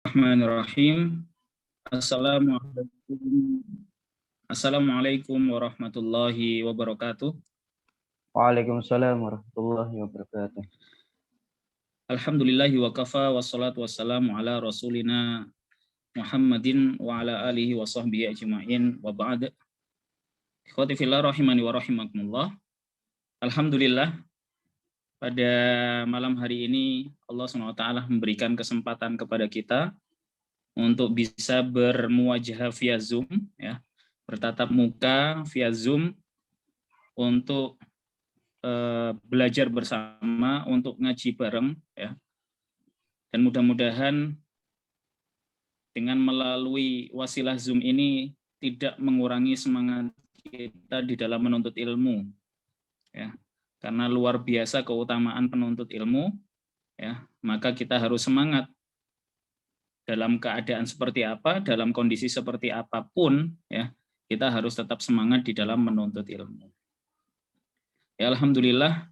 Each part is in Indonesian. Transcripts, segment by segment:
Bismillahirrahmanirrahim. Assalamualaikum warahmatullahi wabarakatuh. Waalaikumsalam warahmatullahi wabarakatuh. Alhamdulillahi wa kafa wassalatu wassalamu ala rasulina Muhammadin wa ala alihi wa sahbihi ajma'in wa ba'd. Ikhwati fillah rahimani wa rahimakumullah. Alhamdulillah, pada malam hari ini Allah SWT memberikan kesempatan kepada kita untuk bisa bermuwajahah via Zoom, ya, bertatap muka via Zoom untuk belajar bersama, untuk ngaji bareng, ya. Dan mudah-mudahan dengan melalui wasilah Zoom ini tidak mengurangi semangat kita di dalam menuntut ilmu, ya. Karena luar biasa keutamaan penuntut ilmu, ya, maka kita harus semangat dalam keadaan seperti apa, dalam kondisi seperti apapun, ya, kita harus tetap semangat di dalam menuntut ilmu. Ya, alhamdulillah,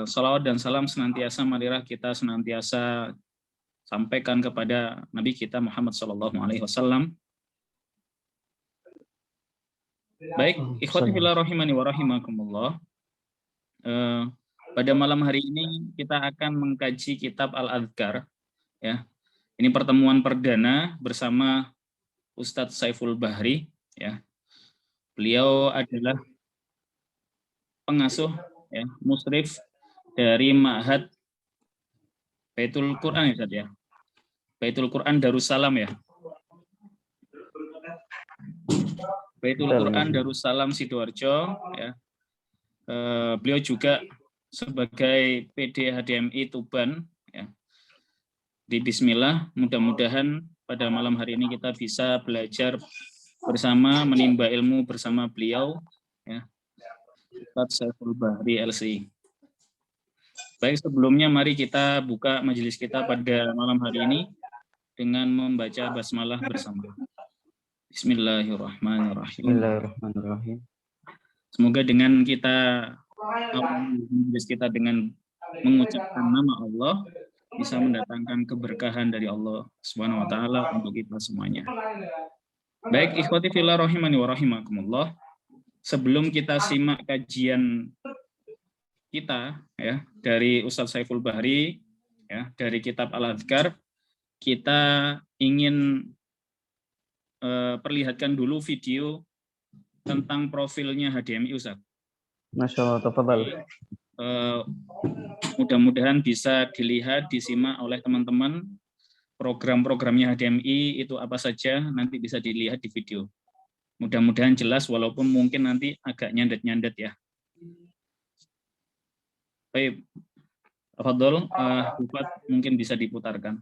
salawat dan salam senantiasa marilah kita senantiasa sampaikan kepada Nabi kita Muhammad SAW. Baik, ikhwati fillah rahimani wa rahimakumullah. Pada malam hari ini kita akan mengkaji kitab Al-Adhkar, ya. Ini pertemuan perdana bersama Ustadz Saiful Bahri, ya. Beliau adalah pengasuh, ya, musyrif dari Ma'had Baitul Quran, ya, Ustadz, ya. Baitul Quran Darussalam, ya. Baitul Quran Darussalam Sidoarjo, ya. Beliau juga sebagai PD HDMI Tuban, ya. Di Bismillah, mudah-mudahan pada malam hari ini kita bisa belajar bersama, menimba ilmu bersama beliau, ya, Ustadz Saiful Bahri LC. Baik, sebelumnya mari kita buka majelis kita pada malam hari ini dengan membaca basmalah bersama. Bismillahirrahmanirrahim. Bismillahirrahmanirrahim. Semoga dengan kita majelis kita dengan mengucapkan nama Allah bisa mendatangkan keberkahan dari Allah Subhanahu wa taala untuk kita semuanya. Baik, ikhwati fillah rahimani wa rahimakumullah. Sebelum kita simak kajian kita, ya, dari Ustadz Saiful Bahri, ya, dari kitab Al-Adhkar, kita ingin perlihatkan dulu video tentang profilnya HDMI, Ustadz. Masya Allah, tafadhal. Mudah-mudahan bisa dilihat, disimak oleh teman-teman. Program-programnya HDMI itu apa saja, nanti bisa dilihat di video. Mudah-mudahan jelas, walaupun mungkin nanti agak nyandet-nyandet, ya. Baik, tafadhol, Bufat, mungkin bisa diputarkan.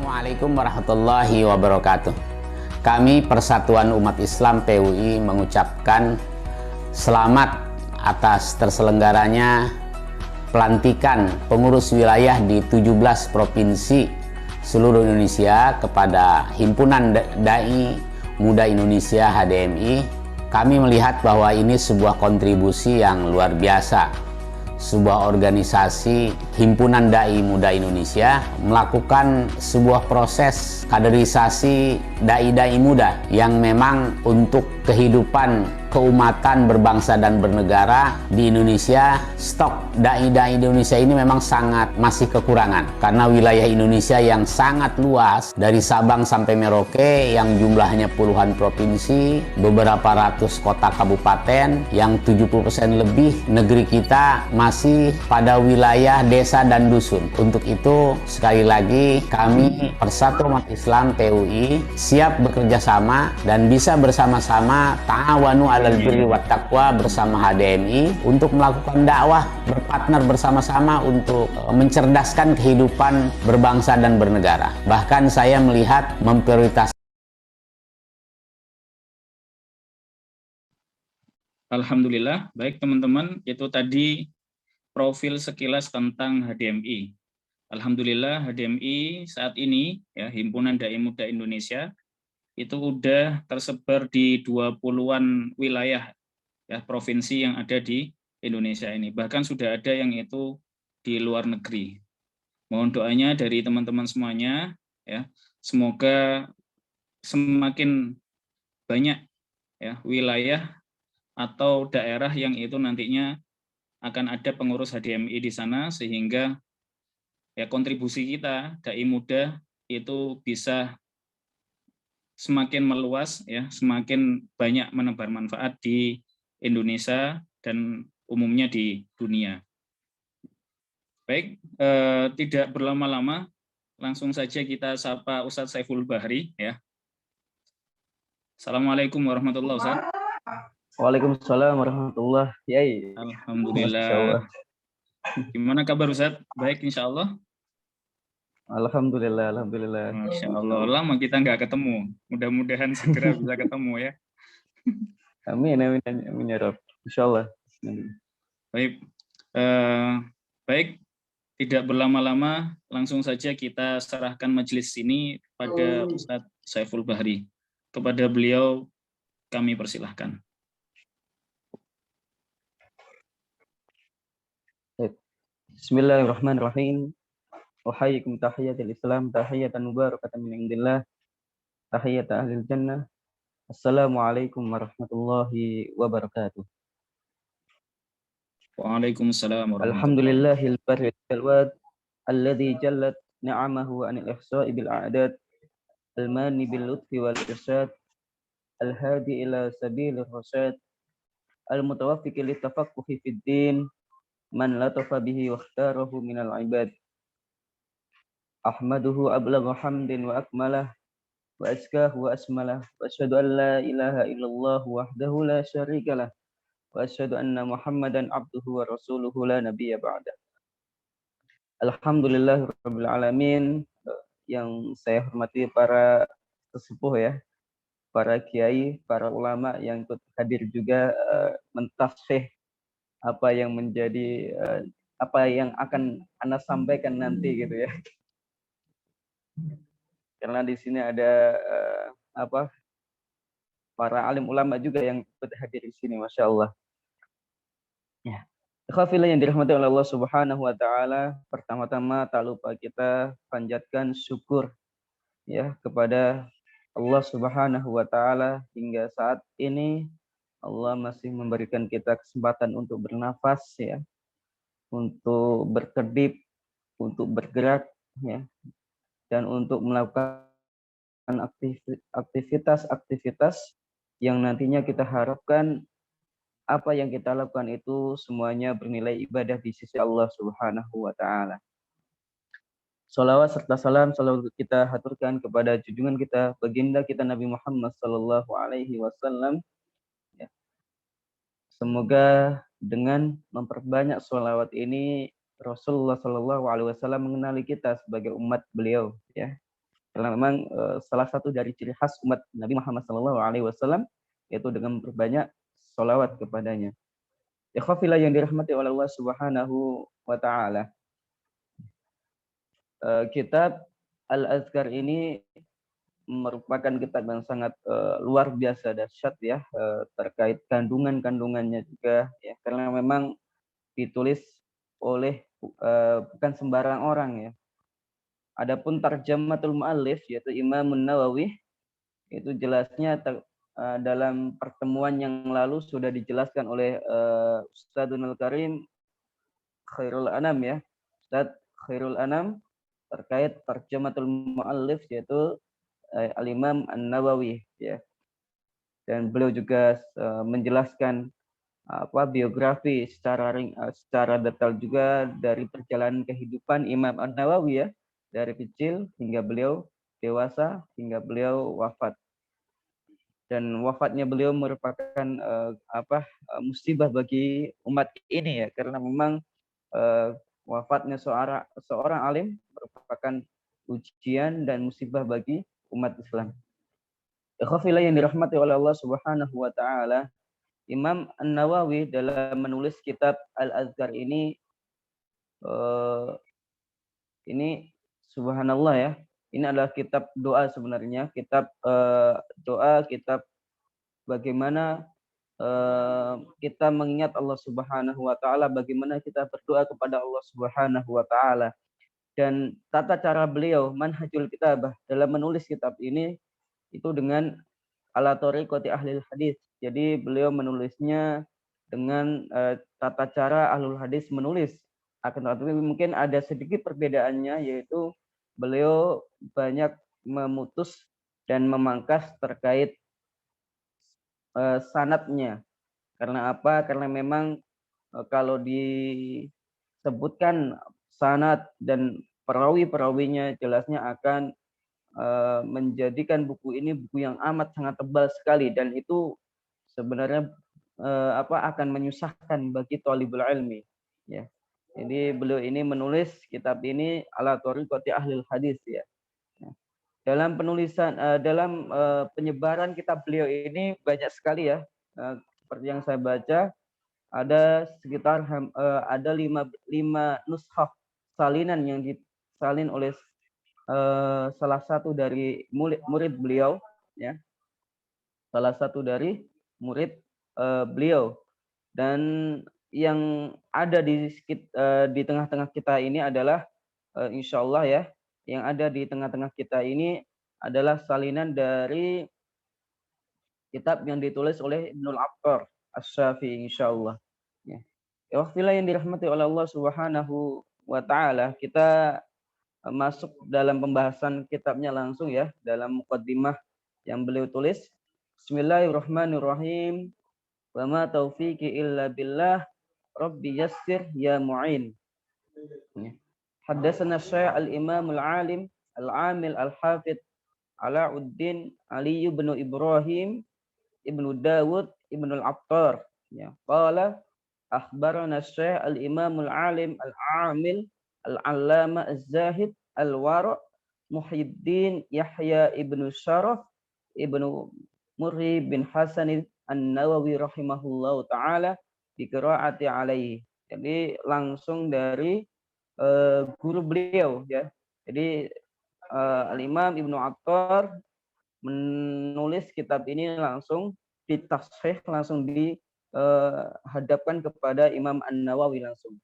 Assalamualaikum warahmatullahi wabarakatuh. Kami Persatuan Umat Islam PUI mengucapkan selamat atas terselenggaranya pelantikan pengurus wilayah di 17 provinsi seluruh Indonesia kepada Himpunan Dai Muda Indonesia HDMI. Kami melihat bahwa ini sebuah kontribusi yang luar biasa. Sebuah organisasi Himpunan Dai Muda Indonesia melakukan sebuah proses kaderisasi dai-dai muda yang memang untuk kehidupan keumatan berbangsa dan bernegara di Indonesia. Stok dai-dai Indonesia ini memang sangat masih kekurangan karena wilayah Indonesia yang sangat luas dari Sabang sampai Merauke yang jumlahnya puluhan provinsi, beberapa ratus kota kabupaten, yang 70% lebih negeri kita masih pada wilayah desa dan dusun. Untuk itu sekali lagi kami Persatuan Umat Islam PUI siap bekerja sama dan bisa bersama-sama ta'awanu alal birri wat taqwa bersama HDMI untuk melakukan dakwah, berpartner bersama-sama untuk mencerdaskan kehidupan berbangsa dan bernegara. Bahkan saya melihat memprioritaskan. Alhamdulillah, baik teman-teman, itu tadi profil sekilas tentang HDMI. Alhamdulillah HDMI saat ini ya Himpunan Dai Muda Indonesia itu udah tersebar di 20-an wilayah ya provinsi yang ada di Indonesia ini. Bahkan sudah ada yang itu di luar negeri. Mohon doanya dari teman-teman semuanya ya. Semoga semakin banyak ya wilayah atau daerah yang itu nantinya akan ada pengurus HDMI di sana sehingga ya kontribusi kita dai muda itu bisa semakin meluas ya, semakin banyak menebar manfaat di Indonesia dan umumnya di dunia. Baik, tidak berlama-lama, langsung saja kita sapa Ustadz Saiful Bahri ya. Assalamualaikum warahmatullahi wabarakatuh. Waalaikumsalam warahmatullahi wabarakatuh. Alhamdulillah. Gimana kabar Ustadz? Baik insya Allah. Alhamdulillah, alhamdulillah. Masya Allah, lama kita nggak ketemu. Mudah-mudahan segera bisa ketemu ya. Amin, amin, amin ya Rabb. Insya Allah. Baik, baik. Tidak berlama-lama, langsung saja kita serahkan majelis ini pada Ustadz Saiful Bahri. Kepada beliau kami persilahkan. Bismillahirrahmanirrahim. Wahayyikum tahiyatul Islam, tahiyatan mubarakatan min indillah, tahiyatan ahlil jannah. Assalamualaikum warahmatullahi wabarakatuh. Waalaikumsalam warahmatullahi wabarakatuh. Alhamdulillahil barril jalwad, alladhi jallat ni'amahu anil ihsa'i bil a'dad, al-mani bil lutfi wal irsyad, al-hadi ila sabilir rasyad, al-mutawaffiqi litafaqquhi fid din, man latafa bihi wa ikhtarahu minal ibad. Ahmaduhu ablagha hamdin wa akmalah wa azkahu wa asmalah wa asyhadu an la ilaha illallah wahdahu la syarikalah wa asyhadu anna Muhammadan abduhu wa rasuluhu la nabiyya ba'da. Alhamdulillahirabbil alamin. Yang saya hormati para sesepuh ya, para kiai, para ulama yang ikut hadir juga mentafsir apa yang menjadi apa yang akan Anda sampaikan nanti gitu ya. Karena di sini ada para alim ulama juga yang ikut hadir di sini, masya Allah. Ya, ikhwafillah yang dirahmati oleh Allah Subhanahu Wa Taala. Pertama-tama tak lupa kita panjatkan syukur ya kepada Allah Subhanahu Wa Taala hingga saat ini Allah masih memberikan kita kesempatan untuk bernafas ya, untuk berkedip, untuk bergerak ya, dan untuk melakukan aktivitas-aktivitas yang nantinya kita harapkan apa yang kita lakukan itu semuanya bernilai ibadah di sisi Allah Subhanahu wa Ta'ala. Salawat serta salam selalu kita haturkan kepada junjungan kita, baginda kita Nabi Muhammad sallallahu alaihi wasallam. Semoga dengan memperbanyak sholawat ini Rasulullah sallallahu alaihi wasallam mengenali kita sebagai umat beliau ya. Karena memang salah satu dari ciri khas umat Nabi Muhammad SAW yaitu dengan berbanyak sholawat kepadanya. Ikhwafillah yang dirahmati oleh Allah Subhanahu wa taala. Kitab Al-Azkar ini merupakan kitab yang sangat luar biasa dahsyat ya, terkait kandungannya juga ya, karena memang ditulis oleh bukan sembarang orang ya. Adapun tarjamatul muallif yaitu Imam Nawawi itu jelasnya dalam pertemuan yang lalu sudah dijelaskan oleh Ustadzul Karim Khairul Anam ya, Ustadz Khairul Anam terkait tarjamatul muallif yaitu Al-Imam An-Nawawi ya. Dan beliau juga menjelaskan biografi secara detail juga dari perjalanan kehidupan Imam An-Nawawi ya, dari kecil hingga beliau dewasa hingga beliau wafat. Dan wafatnya beliau merupakan musibah bagi umat ini ya, karena memang wafatnya seorang alim merupakan ujian dan musibah bagi umat Islam. Ikhwafillah yang dirahmati oleh Allah Subhanahu wa taala, Imam An-Nawawi dalam menulis kitab Al-Azkar ini subhanallah ya, ini adalah kitab doa sebenarnya, kitab doa, kitab bagaimana kita mengingat Allah Subhanahu wa taala, bagaimana kita berdoa kepada Allah Subhanahu wa taala. Dan tata cara beliau manhajul kitabah dalam menulis kitab ini itu dengan ala thariqati ahlil hadis. Jadi beliau menulisnya dengan tata cara ahlul hadis menulis. Akan tetapi mungkin ada sedikit perbedaannya, yaitu beliau banyak memutus dan memangkas terkait sanadnya. Karena apa? Karena memang kalau disebutkan sanad dan perawi-perawinya jelasnya akan menjadikan buku ini buku yang amat sangat tebal sekali, dan itu sebenarnya akan menyusahkan bagi thalibul ilmi ya. Jadi beliau ini menulis kitab ini ala thariqati ahlil hadis ya. Dalam penulisan penyebaran kitab beliau ini banyak sekali ya. Seperti yang saya baca ada sekitar ada 5 nushah salinan yang disalin oleh salah satu dari murid beliau ya, salah satu dari murid beliau. Dan yang ada di tengah-tengah kita ini adalah insyaallah ya, yang ada di tengah-tengah kita ini adalah salinan dari kitab yang ditulis oleh Ibnul Attar Asy-Syafi'i insyaallah ya. Waqtilah yang dirahmati oleh Allah Subhanahu wa taala, kita masuk dalam pembahasan kitabnya langsung ya, dalam muqaddimah yang beliau tulis. Bismillahirrahmanirrahim. Wa ma taufiqi illa billah, rabbi yassir ya mu'in. Haddatsana Syekh al-Imam al-Alim al-Amil al-Hafidh Alauddin Ali bin Ibrahim ibnu Dawud ibnu al-Attar ya. Qala akhbarana Syekh al-Imam al-Alim al-Amil Al-Allama Az-Zahid Al-Wara' Muhyiddin Yahya ibnu Syaraf ibnu Murri bin Hasan An-Nawawi rahimahullahu ta'ala biqiraati alaihi. Jadi langsung dari guru beliau ya. Jadi Al-Imam Ibnu Attar menulis kitab ini langsung ditashih, langsung dihadapkan kepada Imam An-Nawawi langsung.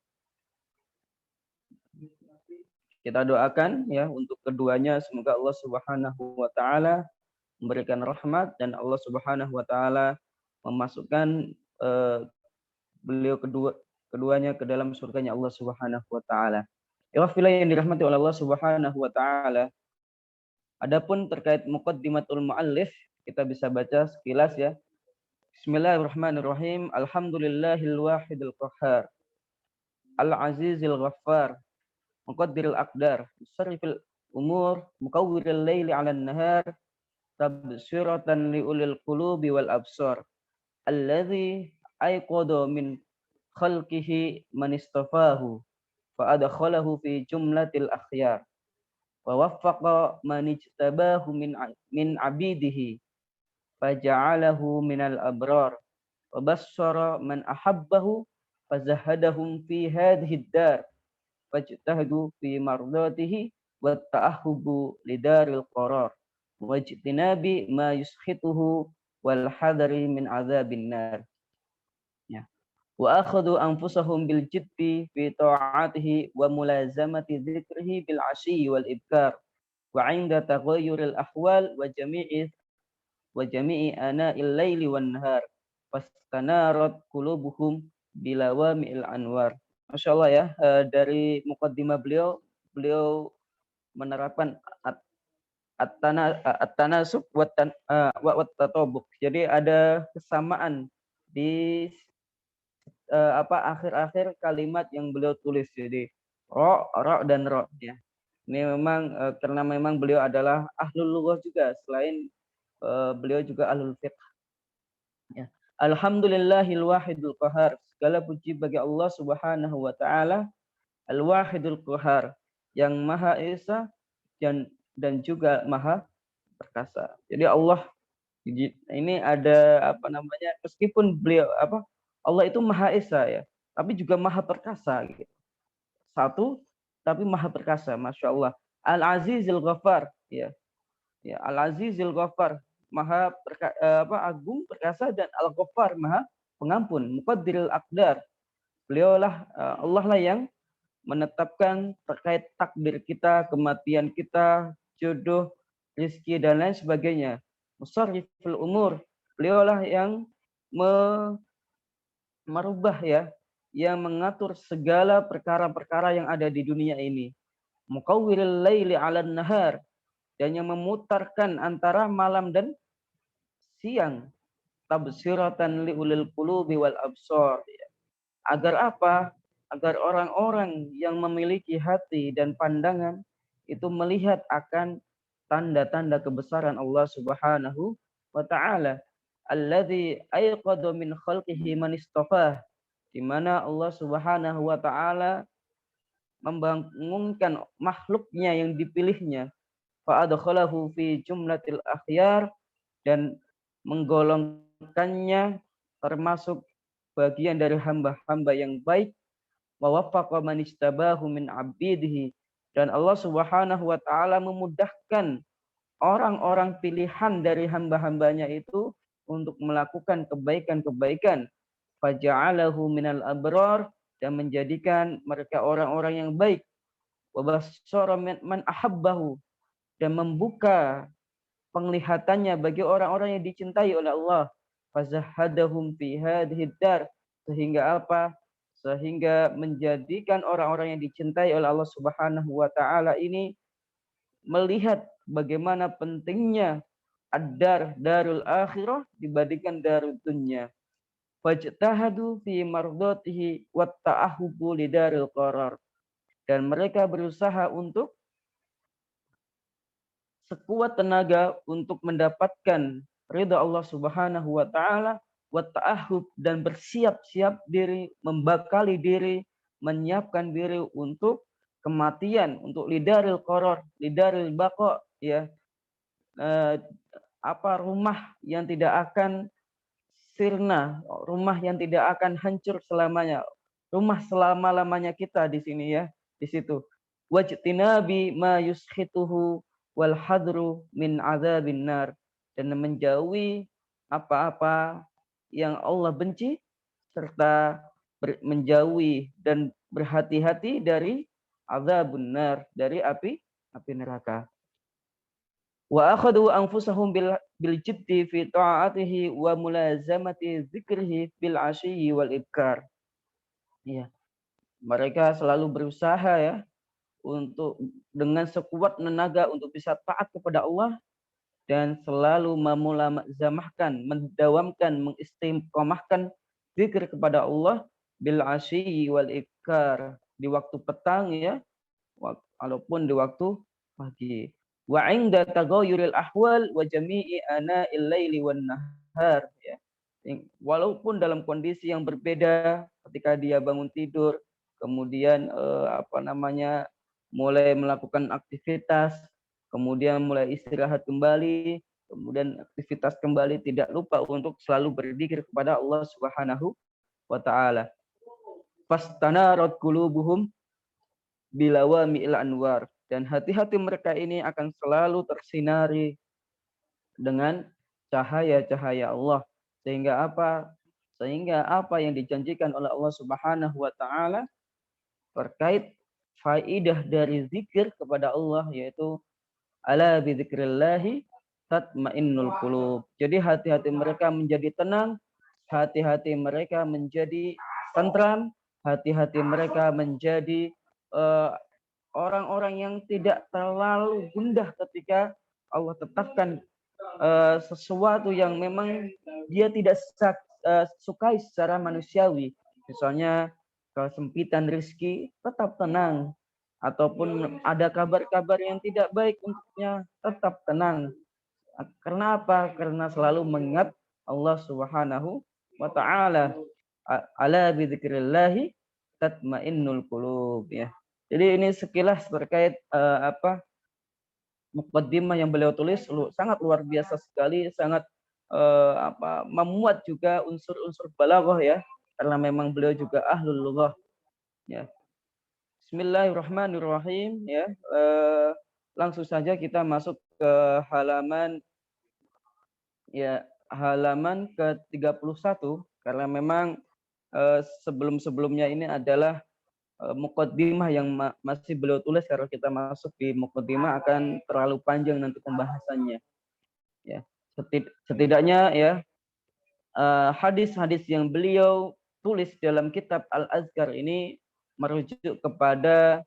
Kita doakan ya untuk keduanya, semoga Allah Subhanahu wa taala memberikan rahmat dan Allah Subhanahu wa taala memasukkan beliau keduanya ke dalam surganya Allah Subhanahu wa taala. Ikhwafillah yang dirahmati oleh Allah Subhanahu wa taala. Adapun terkait muqaddimatul muallif, kita bisa baca sekilas ya. Bismillahirrahmanirrahim. Alhamdulillahil wahidil qahhar. Al-azizil ghaffar. Muqaddiril aqdar, musarrifil umur, mukawwiril laili 'alan nahar, tabsiratan liulil qulubi wal absar. Alladzi ayqadha min khalqihi man istafahu fa adkhalahu fi jumlatil akhyar. wa waffaqa man ijtabahu min abidihi faja'alahu minal abrar wa bassara man ahabbahu fazahadahum fi hadhihi ad-dar fajtahadu fi mardatihi wa ta'ahhubu lidaril qarar wajtinabi ma yuskhituhu wal hadari min azabin nar. Ya. Wa akhadhu anfusahum bil jiddi fi ta'atihi wa mulazamati dzikrihi bil 'ashyi wal ibkar wa 'inda taghayyuril ahwal wa jami'i ana'il laili wan nahar fastanarat qulubuhum bilawami'il anwar. Masyaallah ya, dari mukaddimah beliau menerapkan at-tanasub wa tatabuk. Jadi ada kesamaan di akhir-akhir kalimat yang beliau tulis. Jadi ra dan ro ya. Ini memang karena memang beliau adalah ahlul lughah juga, selain beliau juga ahlul fiqh. Ya. Alhamdulillahil wahidul qahar. Segala puji bagi Allah Subhanahu wa taala Al-Wahidul Qahar, yang Maha Esa dan juga Maha Perkasa. Jadi Allah ini ada meskipun beliau Allah itu Maha Esa ya, tapi juga Maha Perkasa gitu. Satu tapi Maha Perkasa, Masya Allah. Al-Azizul Ghaffar ya. Ya, Al-Azizul Ghaffar, Maha agung perkasa, dan Al-Ghaffar Maha pengampun, Muqaddiril Aqdar. Beliaulah Allah lah yang menetapkan terkait takdir kita, kematian kita, jodoh, rezeki dan lain sebagainya. Musarriful umur, beliaulah yang merubah ya, yang mengatur segala perkara-perkara yang ada di dunia ini. Muqawwiril laili 'alan nahar, dan yang memutarkan antara malam dan siang. Tabsiratan liulil qulubi wal absar. Agar apa? Agar orang-orang yang memiliki hati dan pandangan itu melihat akan tanda-tanda kebesaran Allah Subhanahu wa taala. Alladzi ayqadu min khalqihi man istafah, di mana Allah Subhanahu wa taala membangunkan makhluknya yang dipilihnya, fa adkhalahu fi jumlatil akhyar, dan menggolongkannya termasuk bagian dari hamba-hamba yang baik, wa waffaqa man istabahu min abidihi, dan Allah Subhanahu wa taala memudahkan orang-orang pilihan dari hamba-hambanya itu untuk melakukan kebaikan-kebaikan, faja'alahu minal abrar, dan menjadikan mereka orang-orang yang baik, wa basyara man ahabbahu, dan membuka penglihatannya bagi orang-orang yang dicintai oleh Allah, fazahadahum fi hadhihi dar, sehingga apa? Sehingga menjadikan orang-orang yang dicintai oleh Allah Subhanahu wa taala ini melihat bagaimana pentingnya ad-dar, darul akhirah dibandingkan darul dunya. Fajtahadu fi mardatihi wa ta'ahhubu lidaril qarar, dan mereka berusaha untuk sekuat tenaga untuk mendapatkan ridha Allah Subhanahu wa taala, wa ta'ahhub, dan bersiap-siap diri, membakali diri, menyiapkan diri untuk kematian, untuk lidaril qarar, lidaril baqa ya. Rumah yang tidak akan sirna, rumah yang tidak akan hancur selamanya, rumah selama-lamanya kita di sini ya, di situ. Wajtinabi ma yuskhituhu wal hadru min azabin nar, dan menjauhi apa-apa yang Allah benci, serta menjauhi dan berhati-hati dari azabun nar, dari api neraka. Wa akhadhu anfusahum bil jiddi fi ta'atihi wa mulazamati dzikrihi bil 'ashyi wal ibkar. Ya, mereka selalu berusaha ya untuk dengan sekuat tenaga untuk bisa taat kepada Allah, dan selalu memulazamahkan, mendawamkan, mengistiqomahkan zikir kepada Allah bil 'ashyi wal ibkar, di waktu petang ya, walaupun di waktu pagi. Wa 'inda taghayyuril ahwal wa jami'i ana'il laili wan nahar ya. Walaupun dalam kondisi yang berbeda, ketika dia bangun tidur, kemudian mulai melakukan aktivitas, kemudian mulai istirahat kembali, kemudian aktivitas kembali, tidak lupa untuk selalu berzikir kepada Allah Subhanahu wa taala. Fastanarat qulubuhum bilawami'il anwar, dan hati-hati mereka ini akan selalu tersinari dengan cahaya-cahaya Allah, sehingga apa? Sehingga apa yang dijanjikan oleh Allah Subhanahu wa taala terkait faidah dari zikir kepada Allah, yaitu ala bidzikrillahi tatmainnul qulub. Jadi hati-hati mereka menjadi tenang, hati-hati mereka menjadi tentram, hati-hati mereka menjadi orang-orang yang tidak terlalu gundah ketika Allah tetapkan sesuatu yang memang dia tidak sukai secara manusiawi. Misalnya kesempitan rezeki, tetap tenang. Ataupun ada kabar-kabar yang tidak baik untuknya, tetap tenang. Karena apa? Karena selalu mengingat Allah Subhanahu wa taala. Ala bidzikrillahi tatmainnul qulub, ya. Jadi ini sekilas terkait muqaddimah yang beliau tulis, sangat luar biasa sekali, sangat memuat juga unsur-unsur balaghah, ya, karena memang beliau juga ahlul lughah, ya. Bismillahirrahmanirrahim, ya. Langsung saja kita masuk ke halaman ke-31, karena memang sebelum-sebelumnya ini adalah muqaddimah yang masih beliau tulis. Kalau kita masuk di muqaddimah akan terlalu panjang nanti pembahasannya, ya. Setidaknya, ya, hadis-hadis yang beliau tulis dalam kitab Al-Azkar ini merujuk kepada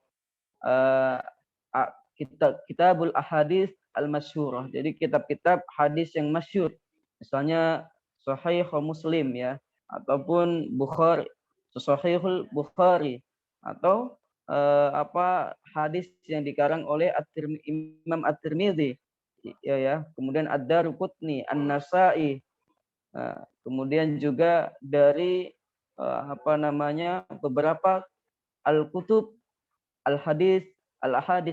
kitabul ahadits al-masyhurah. Jadi kitab-kitab hadis yang masyhur. Misalnya Sahih Muslim, ya, ataupun Bukhari, Sahihul Bukhari, atau hadis yang dikarang oleh Imam At-Tirmidzi, ya. Kemudian Ad-Daruqutni, An-Nasa'i. Kemudian juga dari beberapa al-kutub al-hadis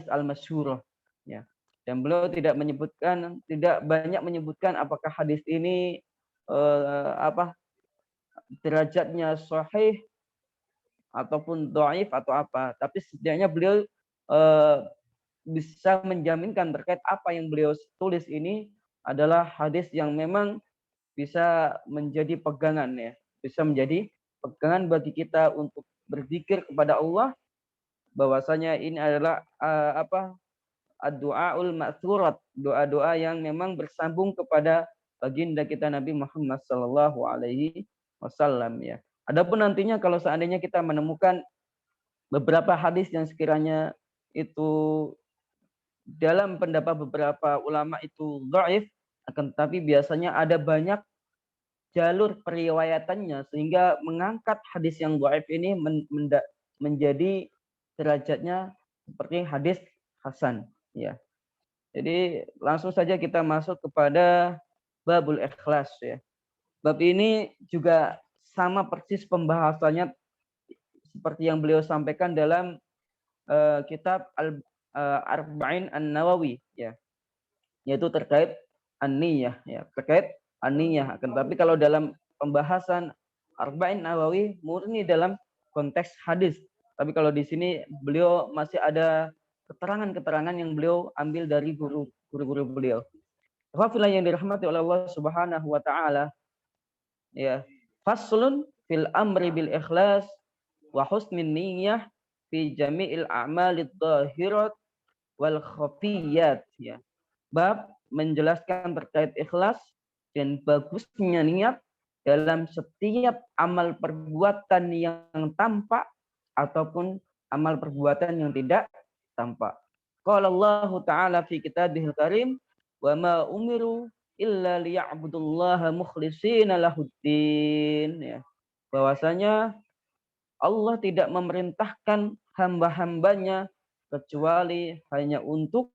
al-masyhurah, ya. Dan beliau tidak banyak menyebutkan apakah hadis ini derajatnya sahih ataupun dhaif atau apa, tapi setidaknya beliau bisa menjaminkan terkait apa yang beliau tulis ini adalah hadis yang memang bisa menjadi pegangan, ya, bisa menjadi pegangan bagi kita untuk berzikir kepada Allah, bahwasanya ini adalah ad-du'aul ma'thurat, doa-doa yang memang bersambung kepada baginda kita Nabi Muhammad sallallahu alaihi wasallam, ya. Adapun nantinya kalau seandainya kita menemukan beberapa hadis yang sekiranya itu dalam pendapat beberapa ulama itu dhaif, akan tetapi biasanya ada banyak jalur periwayatannya sehingga mengangkat hadis yang dhaif ini menjadi derajatnya seperti hadis hasan, ya. Jadi langsung saja kita masuk kepada babul ikhlas, ya. Bab ini juga sama persis pembahasannya seperti yang beliau sampaikan dalam kitab Arba'in An-Nawawi, ya, yaitu terkait an-niyah, ya, terkait an-niyah. Akan tapi kalau dalam pembahasan Arba'in Nawawi murni dalam konteks hadis, tapi kalau di sini beliau masih ada keterangan-keterangan yang beliau ambil dari guru-guru beliau. Wafilah yang dirahmati oleh Allah Subhanahu wa taala, ya. Faslun fil amri bil ikhlas wa husnin niyyah fi jami'il a'malid dhahirat wal khafiyat, ya. Bab menjelaskan terkait ikhlas dan bagusnya niat dalam setiap amal perbuatan yang tampak ataupun amal perbuatan yang tidak tampak. Qala Allah Ta'ala fi kitabihil karim, wa ma umiru illa liya'budullaha mukhlishina lahuddin, ya. Bahwasanya Allah tidak memerintahkan hamba-hambanya kecuali hanya untuk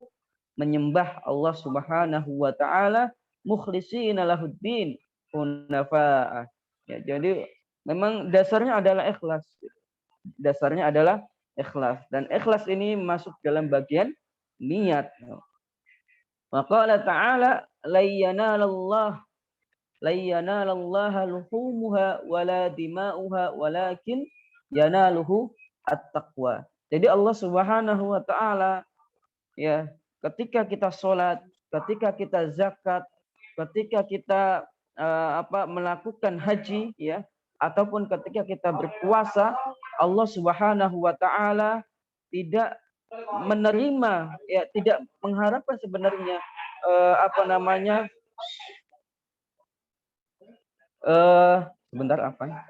menyembah Allah Subhanahu wa taala mukhlishina lahuddin hunafa. Ya, jadi memang dasarnya adalah ikhlas. Dasarnya adalah ikhlas. Dan ikhlas ini masuk dalam bagian niat. Wa qala ta'ala la yanalallaha luhumuha wala dima'uha walakin yanaluhu at-taqwa. Jadi Allah Subhanahu wa taala ya, ketika kita sholat, ketika kita zakat, ketika kita melakukan haji ya, ataupun ketika kita berpuasa, Allah Subhanahu wa taala tidak menerima ya, tidak mengharapkan sebenarnya sebentar apa ya?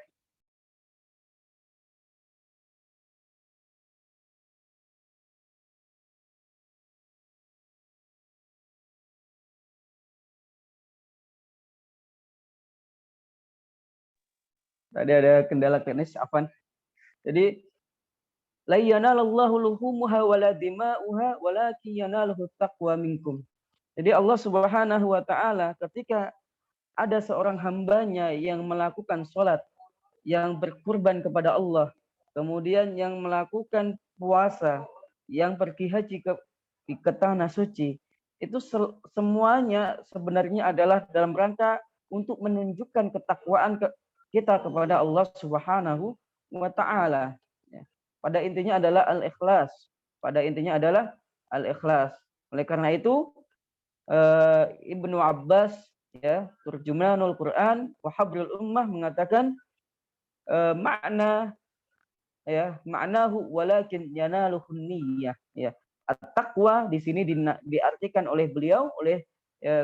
Tadi ada kendala teknis, afan. Jadi la yanalallahu luhumuha wala dima'uha walakin yanaluhu taqwa minkum. Jadi Allah Subhanahu wa taala ketika ada seorang hambanya yang melakukan sholat, yang berkurban kepada Allah, kemudian yang melakukan puasa, yang pergi haji ke tanah suci, itu semuanya sebenarnya adalah dalam rangka untuk menunjukkan ketakwaan kita kepada Allah Subhanahu wa taala. Pada intinya adalah al-ikhlas. Pada intinya adalah al-ikhlas. Oleh karena itu Ibnu Abbas ya, Turjumanul Quran wa Habrul Ummah mengatakan maknahu walakin yanaluhun niyyah ya. At-taqwa di sini diartikan oleh beliau, oleh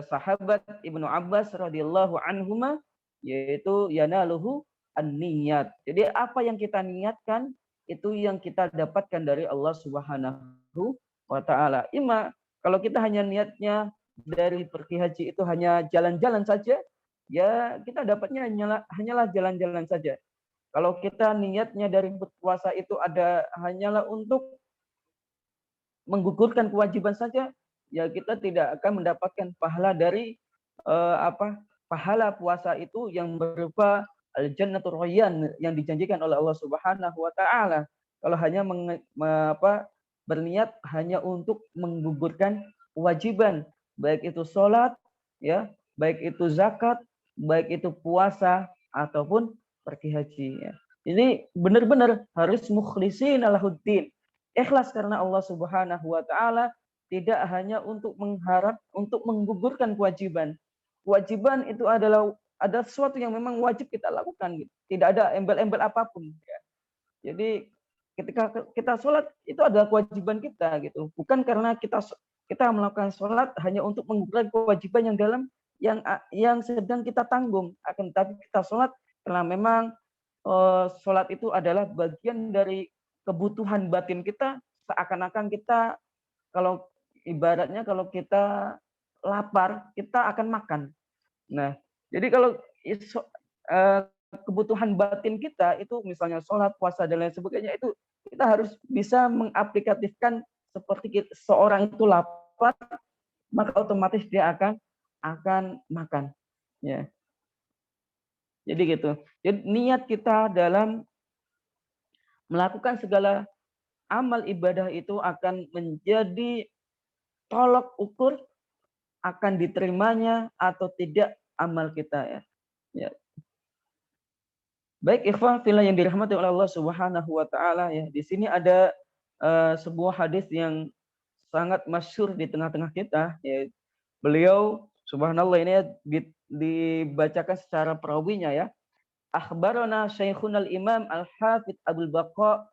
sahabat Ibnu Abbas radhiyallahu anhuma, yaitu yanaluhu an-niyat. Jadi apa yang kita niatkan itu yang kita dapatkan dari Allah Subhanahu wa taala. Kalau kita hanya niatnya dari pergi haji itu hanya jalan-jalan saja, ya kita dapatnya hanyalah jalan-jalan saja. Kalau kita niatnya dari berpuasa itu hanyalah untuk menggugurkan kewajiban saja, ya kita tidak akan mendapatkan pahala dari pahala puasa itu yang berupa al-jannatur rayyan yang dijanjikan oleh Allah Subhanahu wa taala. Kalau hanya berniat hanya untuk menggugurkan kewajiban, baik itu sholat ya, baik itu zakat, baik itu puasa ataupun pergi haji ya. Ini benar-benar harus mukhlisin lahuddin. Ikhlas karena Allah Subhanahu wa taala, tidak hanya untuk menggugurkan kewajiban. Kewajiban itu adalah sesuatu yang memang wajib kita lakukan gitu. Tidak ada embel-embel apapun ya. Jadi ketika kita sholat itu adalah kewajiban kita gitu. Bukan karena kita melakukan sholat hanya untuk menggugurkan kewajiban yang sedang kita tanggung. Akan tetapi kita sholat karena memang sholat itu adalah bagian dari kebutuhan batin kita. Seakan-akan kita kalau kita lapar, kita akan makan. Nah, jadi kalau kebutuhan batin kita itu misalnya sholat, puasa dan lain sebagainya, itu kita harus bisa mengaplikatifkan seperti seorang itu lapar, maka otomatis dia akan makan. Ya. Jadi gitu. Jadi niat kita dalam melakukan segala amal ibadah itu akan menjadi tolok ukur akan diterimanya atau tidak amal kita ya. Ya. Baik ikhwan fillah yang dirahmati oleh Allah Subhanahu wa taala ya. Di sini ada sebuah hadis yang sangat masyhur di tengah-tengah kita ya. Beliau subhanallah ini dibacakan secara perawinya ya. Akhbarana Syekhunal Imam Al-Hafidz Abdul Baqa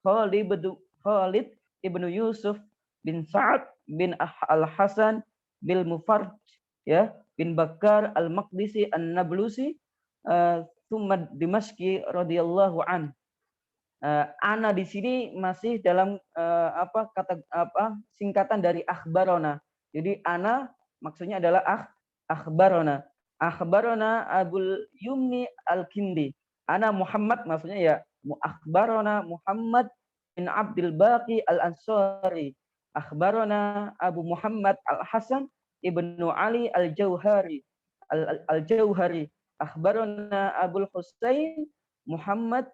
Khalid ibnu Yusuf bin Sa'ad bin Al-Hasan bil Mufarj ya bin Bakar Al-Maqdisi An-Nablusi Tsumma Dimashqi radhiyallahu an. Ana di sini masih dalam singkatan dari akhbarona. Jadi ana maksudnya adalah akhbarona. Akhbarona Abul Yumni Al-Kindi. Ana Muhammad maksudnya ya akhbarona Muhammad bin Abdul Baqi Al-Ansari. Akhbarona Abu Muhammad Al-Hasan ibnu Ali Al-Jauhari. Al-Jauhari. Akhbarona Abul Husain Muhammad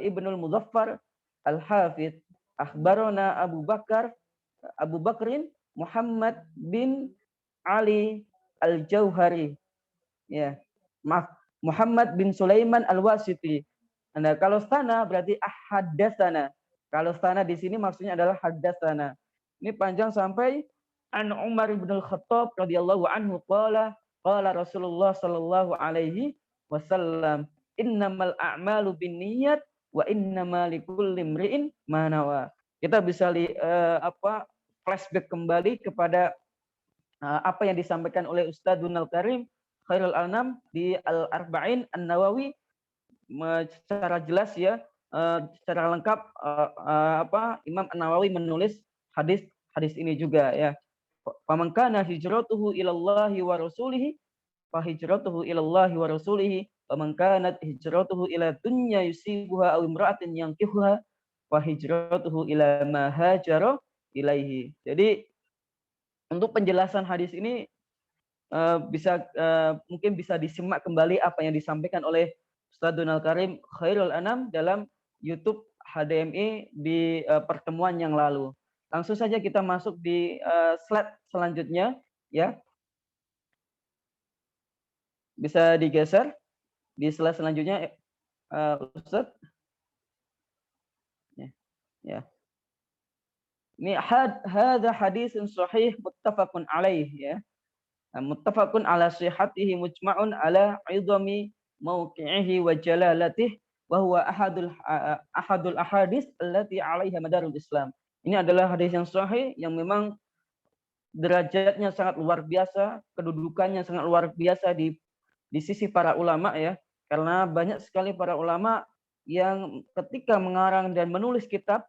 ibnul Muzaffar Al-Hafidz akhbarana Abu Bakrin Muhammad bin Ali Al-Jauhari. Ya, maaf, Muhammad bin Sulaiman Al-Wasiti. Nah, kalau sana berarti ahaddatsana. Kalau sana di sini maksudnya adalah haddatsana. Ini panjang sampai an Umar bin Al-Khattab radhiyallahu anhu qala Rasulullah sallallahu alaihi wasallam innamal a'malu binniyat wa innamal likulli imri'in ma nawa. Kita bisa flashback kembali kepada apa yang disampaikan oleh Ustadzunal Karim Khairul Anam di Al-Arba'in An-Nawawi secara jelas ya, secara lengkap Imam An-Nawawi menulis hadis ini juga ya. Faman kana hijratuhu ilallahi wa rasulihi fa hijratuhu ilallahi wa rasulihi wa man kanat hijratuhu ila dunya yusibuha aw imra'atin yankihuha fa hijratuhu ila ma hajara ilaihi. Jadi untuk penjelasan hadis ini mungkin bisa disimak kembali apa yang disampaikan oleh Ustadzunal Karim Khairul Anam dalam YouTube HDMI di pertemuan yang lalu. Langsung saja kita masuk di slide selanjutnya ya. Bisa digeser di slide selanjutnya Ustadz. Ya. Ini hadza hadisun sahih muttafaqun alaih ya. Muttafaqun ala sihhatihi mujma'un ala 'idami mawqi'ihi wa jalalatihi wa huwa ahadul ahadits allati 'alaiha madarul Islam. Ini adalah hadis yang sahih yang memang derajatnya sangat luar biasa, kedudukannya sangat luar biasa di sisi para ulama ya. Karena banyak sekali para ulama yang ketika mengarang dan menulis kitab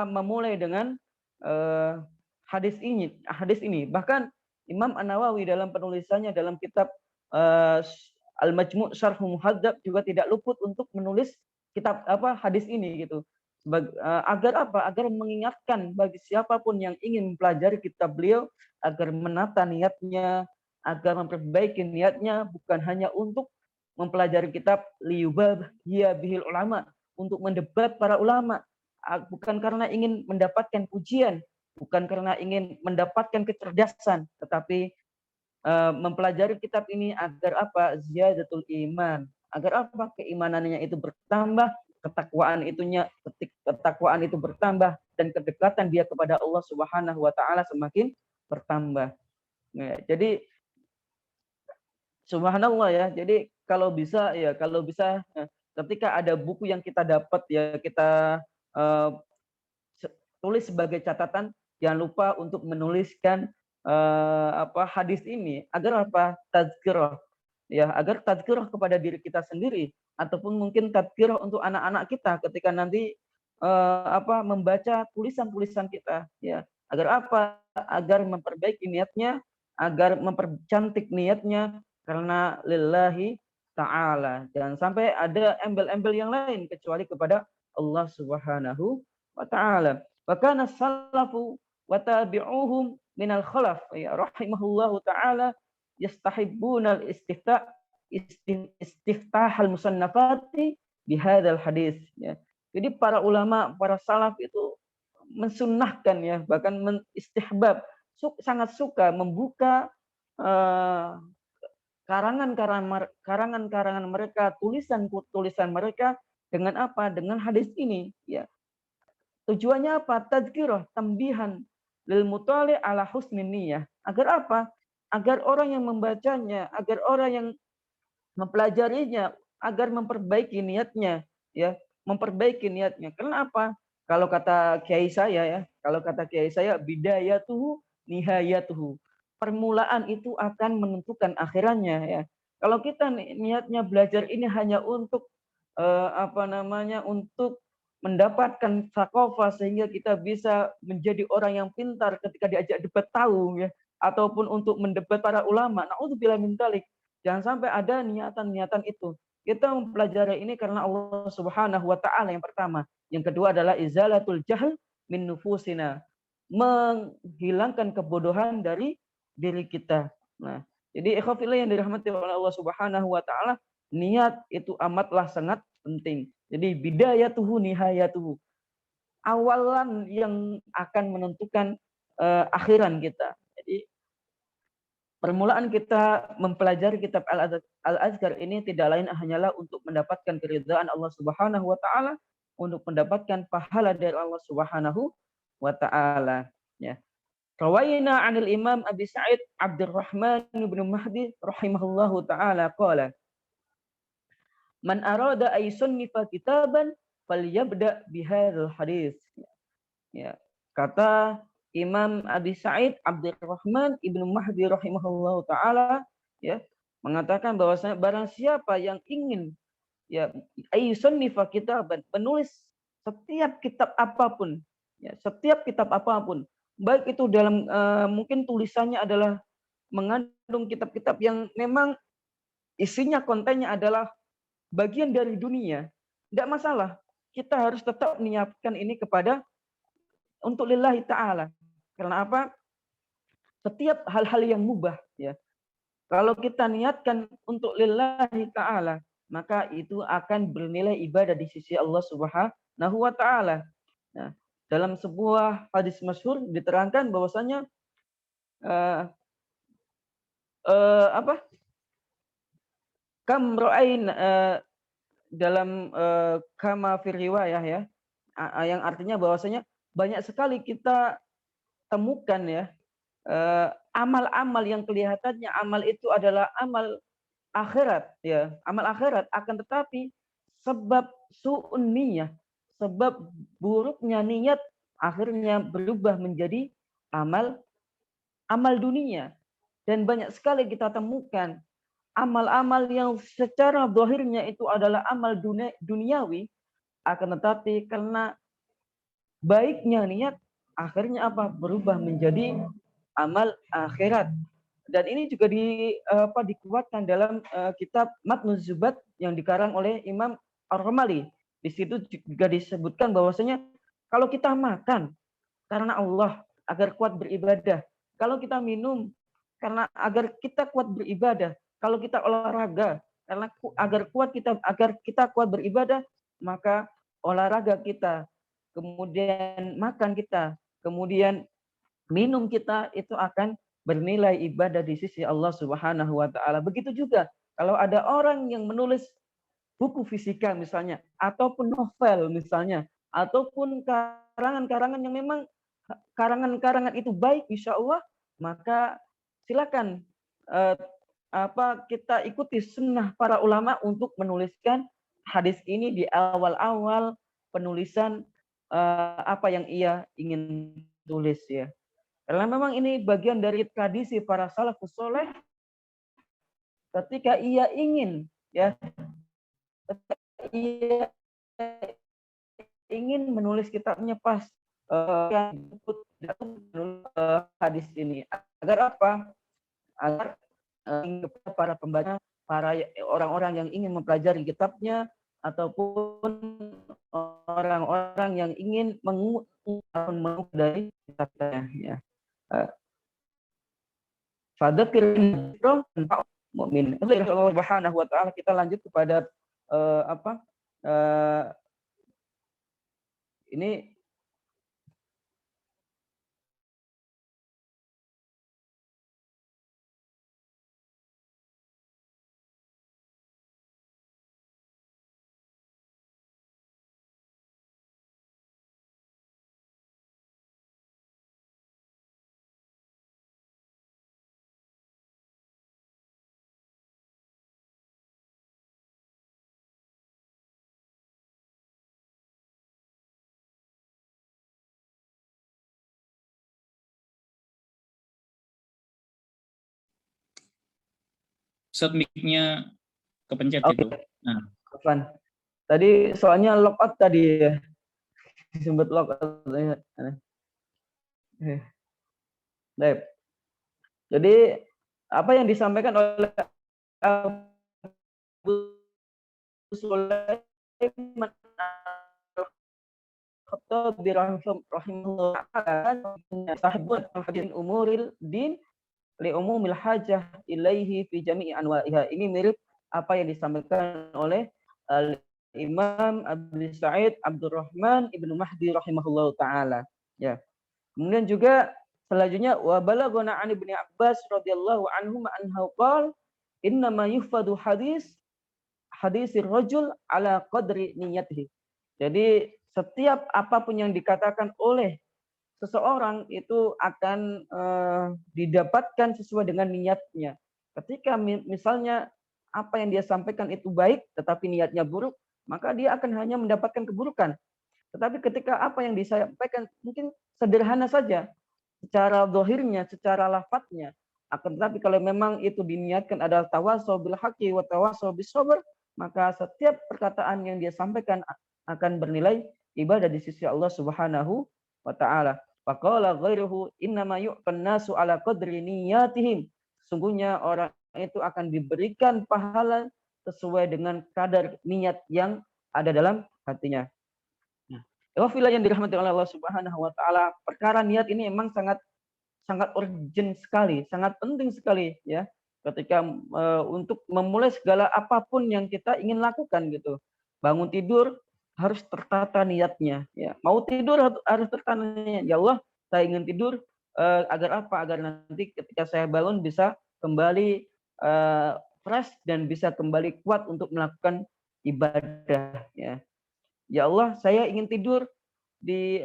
memulai dengan hadis ini. Bahkan Imam An-Nawawi dalam penulisannya dalam kitab Al-Majmu' Syarh Muhadzab juga tidak luput untuk menulis kitab hadis ini gitu. Agar agar mengingatkan bagi siapapun yang ingin mempelajari kitab beliau agar menata niatnya, agar memperbaiki niatnya, bukan hanya untuk mempelajari kitab liyubahhiya bihil ulama, untuk mendebat para ulama, bukan karena ingin mendapatkan pujian, bukan karena ingin mendapatkan kecerdasan, tetapi mempelajari kitab ini agar ziyadatul iman, agar keimanannya itu bertambah, ketakwaan itu bertambah, dan kedekatan dia kepada Allah Subhanahu wa taala semakin bertambah. Ya, jadi subhanallah ya. Jadi kalau bisa ketika ada buku yang kita dapat ya, kita tulis sebagai catatan, jangan lupa untuk menuliskan hadis ini agar tazkirah ya, agar tazkirah kepada diri kita sendiri ataupun mungkin tazkirah untuk anak-anak kita ketika nanti membaca tulisan-tulisan kita ya, agar memperbaiki niatnya, agar mempercantik niatnya karena lillahi ta'ala. Jangan sampai ada embel-embel yang lain kecuali kepada Allah Subhanahu wa ta'ala. Wa kana salafu wa tabi'uhum minal khalaf ya rahimahullahu ta'ala yastahibbuna istiftah al-musannafati bihadzal hadis ya. Jadi para ulama, para salaf itu mensunnahkan ya, bahkan menistihbab, sangat suka membuka karangan-karangan mereka, tulisan mereka dengan dengan hadis ini ya. Tujuannya tadzkirah, tambihan lil mutali ala husnin niyah. Agar agar orang yang membacanya, agar orang yang mempelajarinya, agar memperbaiki niatnya ya, memperbaiki niatnya. Kenapa? Kalau kata kiai saya bidayatuhu nihayatuhu. Permulaan itu akan menentukan akhirannya ya. Kalau kita niatnya belajar ini hanya untuk untuk mendapatkan sakofah sehingga kita bisa menjadi orang yang pintar ketika diajak debat tahu ya, ataupun untuk mendebat para ulama, naudzubillah min dzalik. Jangan sampai ada niatan-niatan itu. Kita mempelajari ini karena Allah Subhanahu wa taala yang pertama. Yang kedua adalah izalatul jahl min nufusina. Menghilangkan kebodohan dari diri kita. Nah, jadi ikhwafillah yang dirahmati oleh Allah Subhanahu wa taala, niat itu amatlah sangat penting. Jadi bidayatuhu nihayatuhu. Awalan yang akan menentukan akhiran kita. Jadi permulaan kita mempelajari kitab Al-Azkar ini tidak lain hanyalah untuk mendapatkan keridhaan Allah Subhanahu wa taala, untuk mendapatkan pahala dari Allah Subhanahu wa taala, ya. Rawaina 'anil Imam Abi Sa'id Abdurrahman bin Mahdi rahimahullahu taala qala, man arada ay sunnifa kitaban falyabda bihadzal hadis. Ya, kata Imam Abi Sa'id Abdurrahman Ibnu Mahdi rahimahullahu taala, ya, mengatakan bahwasanya barang siapa yang ingin, ya, ayyusannifa kitaban, menulis setiap kitab apapun, ya, setiap kitab apapun, baik itu dalam mungkin tulisannya adalah mengandung kitab-kitab yang memang isinya, kontennya adalah bagian dari dunia, tidak masalah. Kita harus tetap menyiapkan ini kepada untuk lillahi ta'ala. Karena apa? Setiap hal-hal yang mubah, ya, kalau kita niatkan untuk lillahi ta'ala, maka itu akan bernilai ibadah di sisi Allah Subhanahu wa taala. Nah, dalam sebuah hadis masyhur diterangkan bahwasanya kam ra'ain, dalam kama fir riwayah, ya, yang artinya bahwasanya banyak sekali kita temukan, ya, amal-amal yang kelihatannya amal itu adalah amal akhirat, ya, amal akhirat, akan tetapi sebab su'un niyah, sebab buruknya niat, akhirnya berubah menjadi amal dunia. Dan banyak sekali kita temukan amal-amal yang secara zahirnya itu adalah amal duniawi, akan tetapi karena baiknya niat, akhirnya apa? Berubah menjadi amal akhirat. Dan ini juga dikuatkan dalam kitab Matnuz Zubat yang dikarang oleh Imam Ar-Ramali. Di situ juga disebutkan bahwasanya kalau kita makan karena Allah agar kuat beribadah, kalau kita minum karena agar kita kuat beribadah, kalau kita olahraga karena agar kita kuat beribadah, maka olahraga kita, kemudian makan kita, kemudian minum kita itu akan bernilai ibadah di sisi Allah Subhanahu wa taala. Begitu juga kalau ada orang yang menulis buku fisika misalnya, ataupun novel misalnya, ataupun karangan-karangan yang memang karangan-karangan itu baik insya Allah, maka silakan kita ikuti sunnah para ulama untuk menuliskan hadis ini di awal-awal penulisan apa yang ia ingin tulis, ya. Karena memang ini bagian dari tradisi para salafus soleh, ketika ia ingin, ya, ia ingin menulis kitabnya pas hadis ini, agar apa? Agar para pembaca, para orang-orang yang ingin mempelajari kitabnya, ataupun orang-orang yang ingin mengutip dari kitabnya, ya. Fadzakir mukmin. Allah Subhanahu wa taala, kita lanjut kepada ini Ustaz, mic-nya kepencet itu. Nah. Kapan? Tadi soalnya lockout tadi, ya. Sempat lockout. Baik. Jadi apa yang disampaikan oleh Abu Sulaiman Al-Khattabi rahimahullah sahibul hadis umuril din li umumil hajah ilaihi fi jami'i anwa'iha. Ini mirip apa yang disampaikan oleh Imam Abi Sa'id Abdurrahman Ibnu Mahdi rahimahullahu taala. Ya. Kemudian juga selanjutnya wa balaghana an Ibnu Abbas radhiyallahu anhu anhu qala inna ma yufadu hadisir rajul ala qadri niyatihi. Jadi setiap apapun yang dikatakan oleh seseorang itu akan didapatkan sesuai dengan niatnya. Ketika misalnya apa yang dia sampaikan itu baik tetapi niatnya buruk, maka dia akan hanya mendapatkan keburukan. Tetapi ketika apa yang disampaikan mungkin sederhana saja, secara zahirnya, secara lafadznya, akan tetapi kalau memang itu diniatkan adalah tawasau bil haqqi wa tawasau bis sabr, maka setiap perkataan yang dia sampaikan akan bernilai ibadah di sisi Allah Subhanahu wa taala. Faqala ghairuhu innama yu'tan nasu ala qadri niyatihim. Sungguhnya orang itu akan diberikan pahala sesuai dengan kadar niat yang ada dalam hatinya. Nah, yang dirahmati oleh Allah Subhanahu wa taala, perkara niat ini memang sangat urgent sekali, sangat penting sekali ya. Ketika untuk memulai segala apapun yang kita ingin lakukan gitu. Bangun tidur harus tertata niatnya ya. Mau tidur harus tertata niatnya. Ya Allah, saya ingin tidur agar apa? Agar nanti ketika saya bangun bisa kembali fresh dan bisa kembali kuat untuk melakukan ibadah ya. Ya Allah, saya ingin tidur di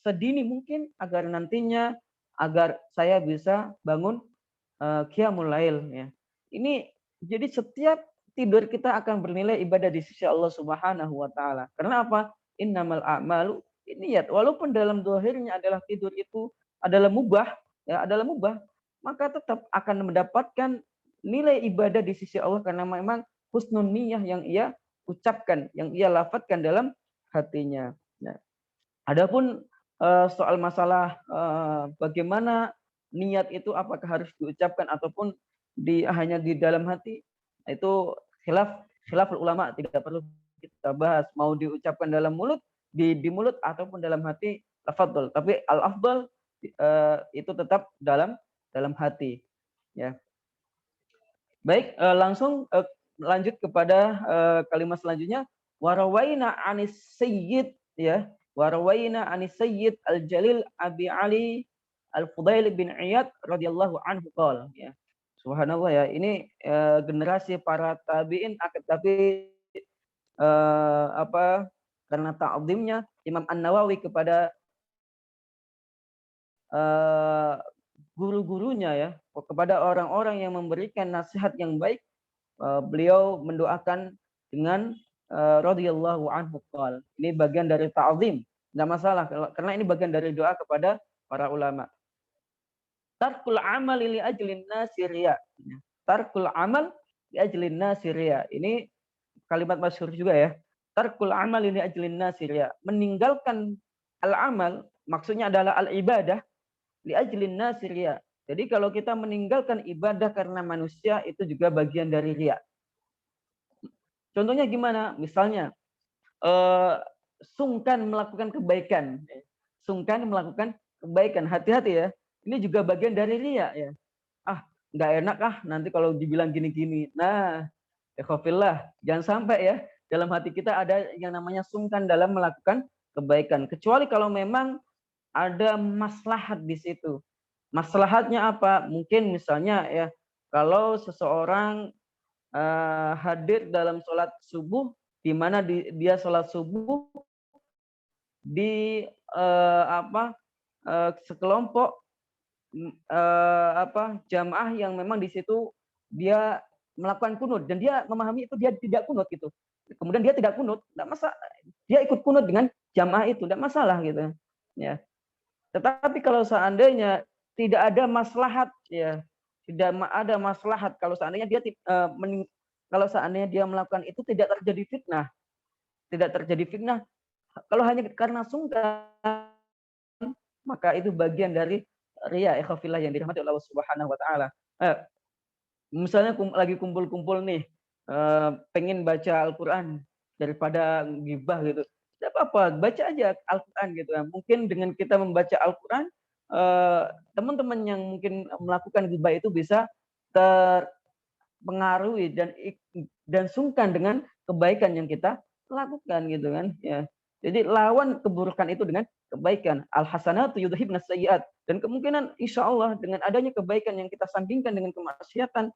sedini mungkin agar nantinya agar saya bisa bangun qiyamul lail ya. Ini jadi setiap tidur kita akan bernilai ibadah di sisi Allah Subhanahu wa taala. Karena apa? Innamal a'malu niat. Walaupun dalam zahirnya adalah tidur itu adalah mubah ya, maka tetap akan mendapatkan nilai ibadah di sisi Allah karena memang husnul niyah yang ia ucapkan, yang ia lafadzkan dalam hatinya. Nah, adapun soal masalah bagaimana niat itu apakah harus diucapkan ataupun hanya di dalam hati, itu khilaf ulama, tidak perlu kita bahas. Mau diucapkan dalam mulut, di mulut ataupun dalam hati, tafadhol. Tapi al-afdal itu tetap dalam hati. Ya. Baik, langsung lanjut kepada kalimat selanjutnya. Warawaina anis sayyid ya. Warawaina anis sayyid al-jalil Abi Ali Al-Fudail bin Iyad radhiyallahu anhu qala ya. Subhanallah ya, ini generasi para tabi'in tapi karena ta'zimnya Imam An-Nawawi kepada guru-gurunya ya, kepada orang-orang yang memberikan nasihat yang baik, beliau mendoakan dengan radhiyallahu anhu qala. Ini bagian dari ta'zim, enggak masalah karena ini bagian dari doa kepada para ulama. Tarkul amal li ajlin nasiriya. Tarkul amal li ajlin nasiriya. Ini kalimat masyhur juga ya. Tarkul amal li ajlin nasiriya. Meninggalkan al-amal maksudnya adalah al-ibadah li ajlin nasiriya. Jadi kalau kita meninggalkan ibadah karena manusia itu juga bagian dari riya. Contohnya gimana? Misalnya sungkan melakukan kebaikan. Sungkan melakukan kebaikan. Hati-hati ya. Ini juga bagian dari riya ya. Nggak enak nanti kalau dibilang gini-gini. Nah, ikhwafillah, jangan sampai ya dalam hati kita ada yang namanya sungkan dalam melakukan kebaikan. Kecuali kalau memang ada maslahat di situ. Maslahatnya apa? Mungkin misalnya ya, kalau seseorang hadir dalam sholat subuh, di mana dia sholat subuh di sekelompok jamaah yang memang di situ dia melakukan kunut dan dia memahami itu dia tidak kunut gitu. Kemudian dia tidak kunut, enggak masalah. Dia ikut kunut dengan jamaah itu, enggak masalah gitu. Ya. Tetapi kalau seandainya tidak ada maslahat ya, tidak ada maslahat kalau seandainya dia melakukan itu tidak terjadi fitnah. Tidak terjadi fitnah. Kalau hanya karena sungkan, maka itu bagian dari riya ikhwafillah yang dirahmati Allah Subhanahu wa taala. Misalnya lagi kumpul-kumpul nih, pengen baca Al-Qur'an daripada gibah gitu. Tidak apa-apa, baca aja Al-Qur'an gitu. Mungkin dengan kita membaca Al-Qur'an, teman-teman yang mungkin melakukan gibah itu bisa terpengaruhi dan sungkan dengan kebaikan yang kita lakukan gitu kan ya. Jadi lawan keburukan itu dengan kebaikan. Al hasanatu yudhibnas sayyiat, dan kemungkinan insya Allah dengan adanya kebaikan yang kita sandingkan dengan kemaksiatan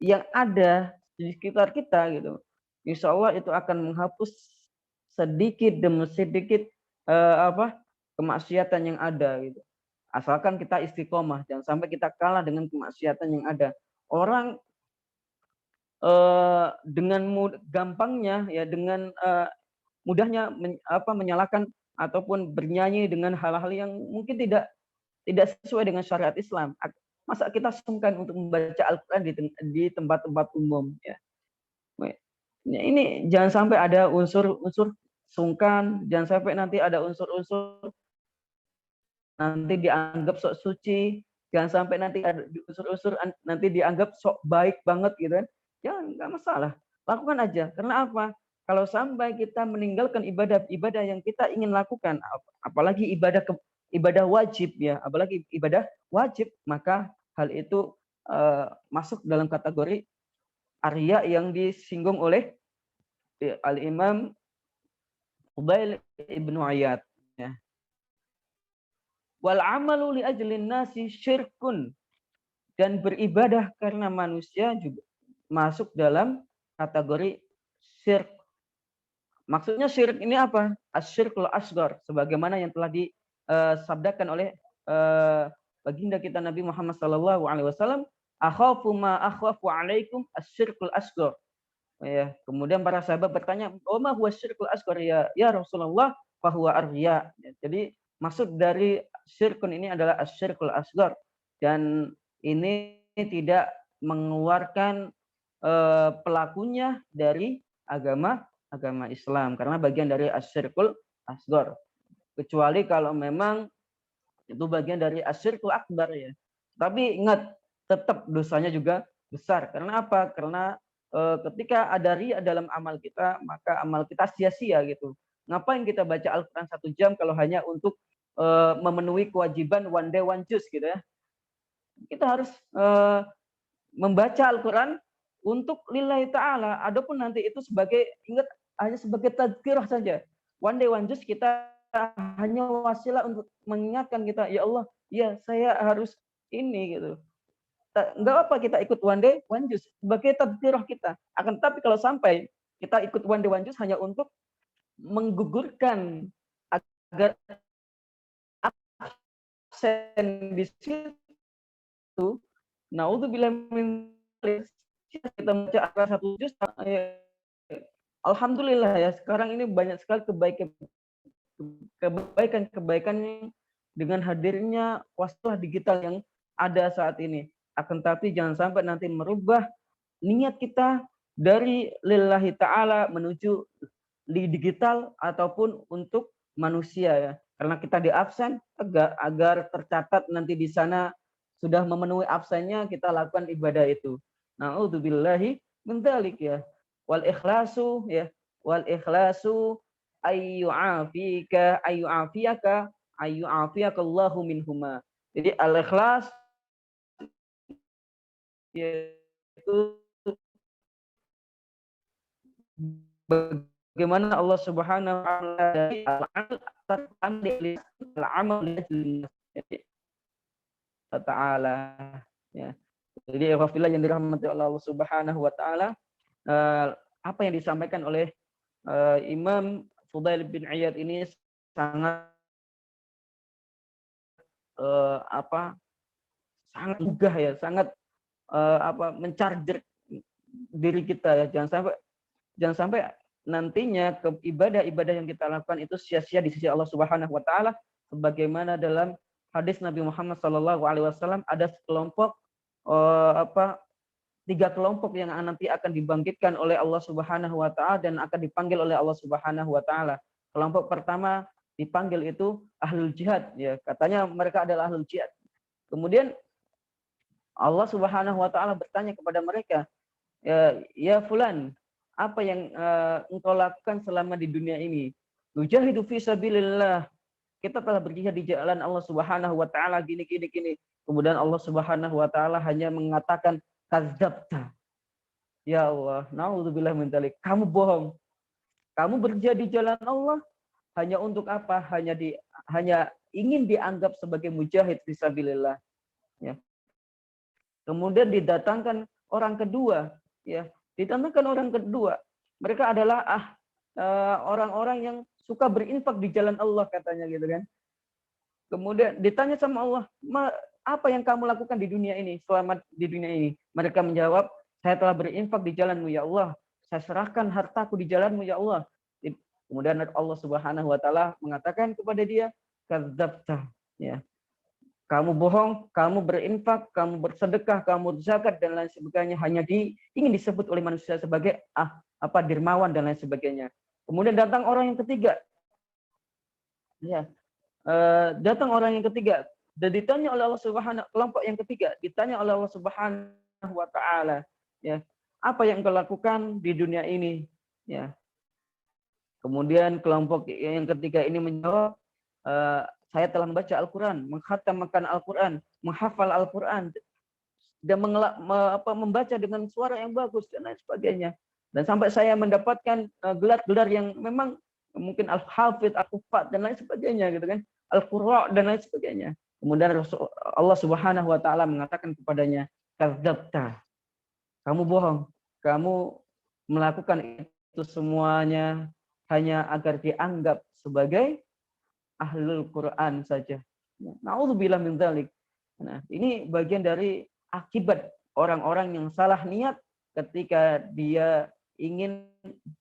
yang ada di sekitar kita gitu, insya Allah itu akan menghapus sedikit demi sedikit kemaksiatan yang ada gitu. Asalkan kita istiqomah, jangan sampai kita kalah dengan kemaksiatan yang ada. Orang dengan gampangnya ya, dengan mudahnya menyalahkan ataupun bernyanyi dengan hal-hal yang mungkin tidak sesuai dengan syariat Islam. Masa kita sungkan untuk membaca Al-Quran di tempat-tempat umum ya. Ini jangan sampai ada unsur-unsur sungkan, jangan sampai nanti ada unsur-unsur nanti dianggap sok suci, jangan sampai nanti ada unsur-unsur nanti dianggap sok baik banget gitu kan. Jangan, nggak masalah. Lakukan aja. Karena apa? Kalau sampai kita meninggalkan ibadah-ibadah yang kita ingin lakukan, apalagi ibadah wajib ya, apalagi ibadah wajib, maka hal itu masuk dalam kategori arya yang disinggung oleh Al-Imam Fudail ibnu Iyad ya. Wal amalu li ajlin nasi syirkun, dan beribadah karena manusia juga masuk dalam kategori syirk. Maksudnya syirik ini apa? Asyirkul asghar, sebagaimana yang telah disabdakan oleh baginda kita Nabi Muhammad SAW, akhafu ma akhwafu alaikum asyirkul asghar. Ya, kemudian para sahabat bertanya, "Oh, ma huwa syirkul asghar ya Rasulullah?" Fahuwa ar-riya. Jadi maksud dari syirkun ini adalah asyirkul asghar, dan ini tidak mengeluarkan pelakunya dari agama Islam, karena bagian dari asyirkul asghar, kecuali kalau memang itu bagian dari asyirkul akbar ya. Tapi ingat, tetap dosanya juga besar. Karena apa? Karena ketika ada riya dalam amal kita, maka amal kita sia-sia gitu. Ngapain kita baca Al-Quran 1 jam kalau hanya untuk memenuhi kewajiban one day one juice gitu ya. Kita harus membaca Al-Quran untuk lillahi ta'ala. Adapun nanti itu ingat, hanya sebagai tadzkirah saja. One day one juice kita hanya wasilah untuk mengingatkan kita, ya Allah, ya saya harus ini gitu. Enggak apa kita ikut one day one juice sebagai tadzkirah kita. Akan tapi kalau sampai kita ikut one day one juice hanya untuk menggugurkan agar absen di situ, naudzubillah min kita baca Al-Quran 1 juz, alhamdulillah ya, sekarang ini banyak sekali kebaikan dengan hadirnya wasilah digital yang ada saat ini. Akan tapi jangan sampai nanti merubah niat kita dari lillahi ta'ala menuju di digital ataupun untuk manusia ya. Karena kita di absen agar tercatat nanti di sana sudah memenuhi absennya, kita lakukan ibadah itu. Na'udzubillahi min dzalik ya. Wal ikhlasu ya, wal ikhlasu ayyu'afika ayyu'afiyakallahu minhuma. Jadi al-ikhlas yaitu bagaimana Allah Subhanahu wa taala ya. Jadi ikhwafillah yang dirahmati Allah Subhanahu wa taala, apa yang disampaikan oleh Imam Fudail bin Iyad ini sangat sangat mudah ya, sangat mencharger diri kita ya. Jangan sampai nantinya ke ibadah-ibadah yang kita lakukan itu sia-sia di sisi Allah Subhanahu wa taala, sebagaimana dalam hadis Nabi Muhammad SAW ada sekelompok 3 kelompok yang nanti akan dibangkitkan oleh Allah Subhanahu wa taala dan akan dipanggil oleh Allah Subhanahu wa taala. Kelompok pertama dipanggil itu ahlul jihad ya, katanya mereka adalah ahlul jihad. Kemudian Allah Subhanahu wa taala bertanya kepada mereka, ya fulan, apa yang engkau lakukan selama di dunia ini? Nujahidu fi sabilillah. Kita telah berjihad di jalan Allah Subhanahu wa taala gini. Kemudian Allah Subhanahu wa taala hanya mengatakan kadzabta. Ya Allah, naudzubillah min dzalik. Kamu bohong. Kamu bekerja di jalan Allah hanya untuk apa? Hanya ingin dianggap sebagai mujahid fisabilillah. Ya. Kemudian didatangkan orang kedua, ya, didatangkan orang kedua. Mereka adalah orang-orang yang suka berinfak di jalan Allah katanya gitu kan. Kemudian ditanya sama Allah, apa yang kamu lakukan di dunia ini, selama di dunia ini? Mereka menjawab, saya telah berinfak di jalan-Mu ya Allah. Saya serahkan hartaku di jalan-Mu ya Allah. Kemudian Allah Subhanahu wa taala mengatakan kepada dia, kadzabta, ya. Kamu bohong, kamu berinfak, kamu bersedekah, kamu zakat dan lain sebagainya hanya ingin disebut oleh manusia sebagai dermawan dan lain sebagainya. Kemudian datang orang yang ketiga. Ya. Datang orang yang ketiga dan ditanya oleh Allah Subhanahu, kelompok yang ketiga ditanya oleh Allah Subhanahu wa taala, ya, apa yang engkau lakukan di dunia ini, ya. Kemudian kelompok yang ketiga ini menjawab, saya telah membaca Al-Qur'an, mengkhatamkan Al-Qur'an, menghafal Al-Qur'an dan membaca dengan suara yang bagus dan lain sebagainya. Dan sampai saya mendapatkan gelar-gelar yang memang mungkin Al-Hafidh, Al-Hufad dan lain sebagainya gitu kan. Al-Qurra dan lain sebagainya. Kemudian Allah Subhanahu wa taala mengatakan kepadanya, kadzabta. Kamu bohong. Kamu melakukan itu semuanya hanya agar dianggap sebagai ahlul Quran saja. Na'udzubillah min dzalik. Nah, ini bagian dari akibat orang-orang yang salah niat ketika dia ingin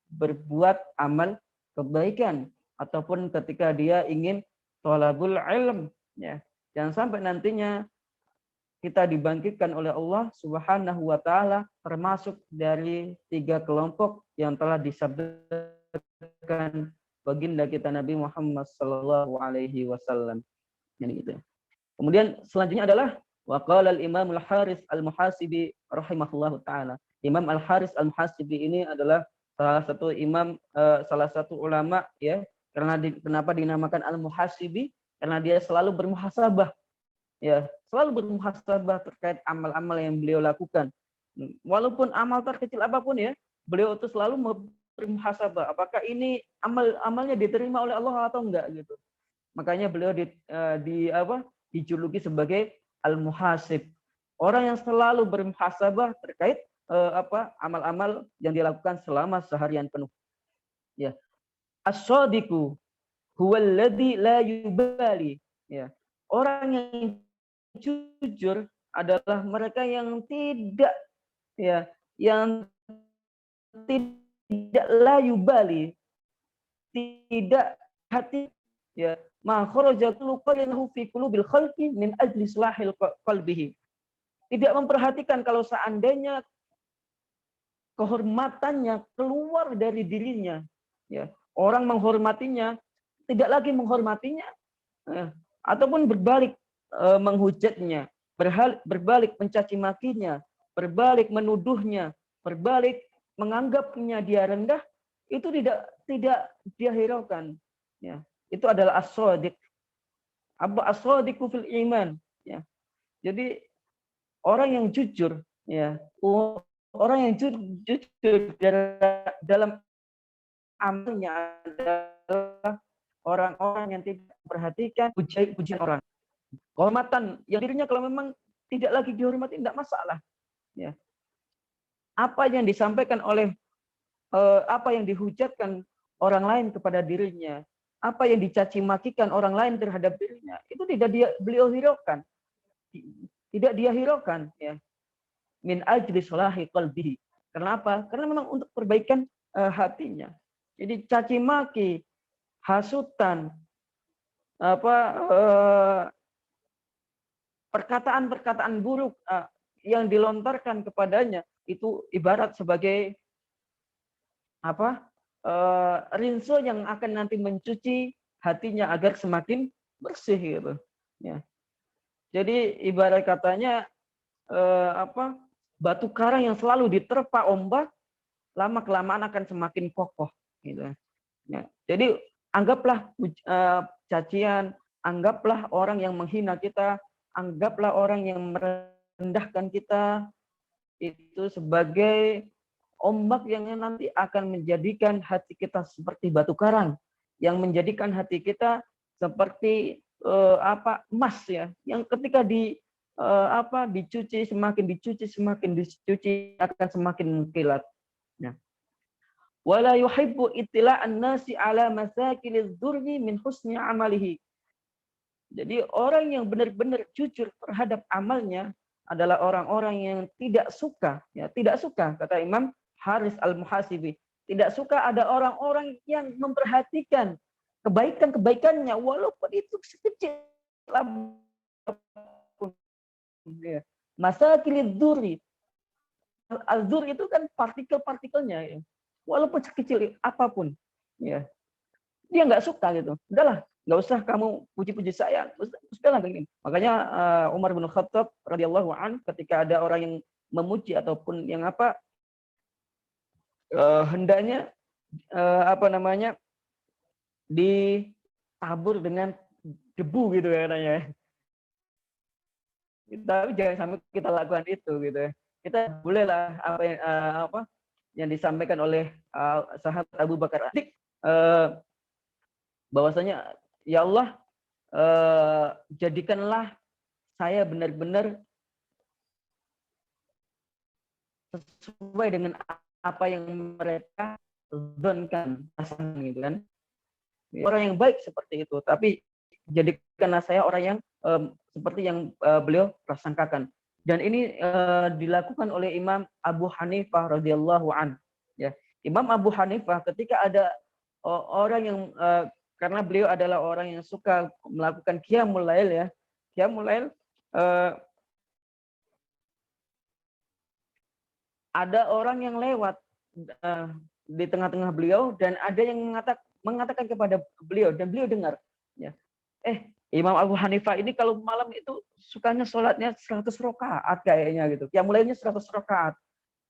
berbuat amal kebaikan ataupun ketika dia ingin thalabul ilm, ya. Jangan sampai nantinya kita dibangkitkan oleh Allah Subhanahu wa taala termasuk dari 3 kelompok yang telah disabdakan baginda kita Nabi Muhammad sallallahu alaihi wasallam. Jadi gitu. Kemudian selanjutnya adalah waqala al-Imam al-Haris al-Muhasibi rahimahullahu taala. Imam al-Haris al-Muhasibi ini adalah salah satu imam, salah satu ulama, ya. Kenapa dinamakan al-Muhasibi? Karena dia selalu bermuhasabah. Ya, selalu bermuhasabah terkait amal-amal yang beliau lakukan. Walaupun amal terkecil apapun ya, beliau itu selalu bermuhasabah. Apakah ini amalnya diterima oleh Allah atau enggak gitu. Makanya beliau dijuluki sebagai al-muhasib. Orang yang selalu bermuhasabah terkait amal-amal yang dilakukan selama seharian penuh. Ya. As-shadiqu huwallazi la yubali. Ya. Orang yang jujur adalah mereka yang tidak la yubali, tidak hati, ya, ma kharaja kullu qalbihi fi qulubil khalqi min ajli islahil qalbihi. Tidak memperhatikan kalau seandainya kehormatannya keluar dari dirinya, ya. Orang menghormatinya, tidak lagi menghormatinya, ataupun berbalik menghujatnya, berbalik mencaci makinya, berbalik menuduhnya, berbalik menganggapnya dia rendah, itu tidak dia hiraukan. Ya. Itu adalah as-shadiq. Apa as-shadiqu fil iman, ya. Jadi orang yang jujur, ya, orang yang jujur dalam amalnya adalah orang-orang yang tidak memperhatikan pujian orang. Kehormatan yang dirinya kalau memang tidak lagi dihormati tidak masalah. Ya. Apa yang disampaikan oleh apa yang dihujatkan orang lain kepada dirinya, apa yang dicaci makikan orang lain terhadap dirinya, itu tidak beliau hiraukan. Tidak dia hiraukan, ya. Min ajli salahi qalbihi. Kenapa? Karena memang untuk perbaikan hatinya. Jadi caci maki, hasutan, perkataan-perkataan buruk yang dilontarkan kepadanya itu ibarat sebagai rinso yang akan nanti mencuci hatinya agar semakin bersih gitu. Ya. Jadi ibarat katanya batu karang yang selalu diterpa ombak lama kelamaan akan semakin kokoh gitu. Ya. Jadi anggaplah cacian, anggaplah orang yang menghina kita, anggaplah orang yang merendahkan kita itu sebagai ombak yang nanti akan menjadikan hati kita seperti batu karang, yang menjadikan hati kita seperti emas ya, yang ketika dicuci semakin dicuci akan semakin mengkilat. Ya. Wala yuhibbu ittila'an nasi ala masakiniz dzurri min husni amalihi. Jadi orang yang benar-benar jujur terhadap amalnya adalah orang-orang yang tidak suka kata Imam Haris Al-Muhasibi, tidak suka ada orang-orang yang memperhatikan kebaikan-kebaikannya walaupun itu sekecil apapun. Ya. Masakiniz dzurri. Al-dzur itu kan partikel-partikelnya ya. Walaupun sekecil apapun ya. Dia nggak suka gitu. Udahlah, nggak usah kamu puji-puji saya. Sudahlah begini. Makanya Umar bin Khattab radhiyallahu an ketika ada orang yang memuji ataupun yang hendaknya ditabur dengan debu gitu ya katanya. Tapi jangan sampai kita lakukan itu gitu ya. Kita bolehlah apa yang disampaikan oleh sahabat Abu Bakar Adik, bahwasanya ya Allah, jadikanlah saya benar-benar sesuai dengan apa yang mereka zonkan gitu kan. Orang yang baik seperti itu, tapi jadikanlah saya orang yang seperti yang beliau prasangkakan. Dan ini dilakukan oleh Imam Abu Hanifah radhiyallahu an. Ya, Imam Abu Hanifah ketika ada orang yang karena beliau adalah orang yang suka melakukan qiyamul lail ya. Qiyamul lail, ada orang yang lewat di tengah-tengah beliau dan ada yang mengatakan kepada beliau dan beliau dengar ya. Imam Abu Hanifah ini kalau malam itu sukanya sholatnya 100 rakaat kayaknya gitu. Qiyamul lailnya 100 rakaat.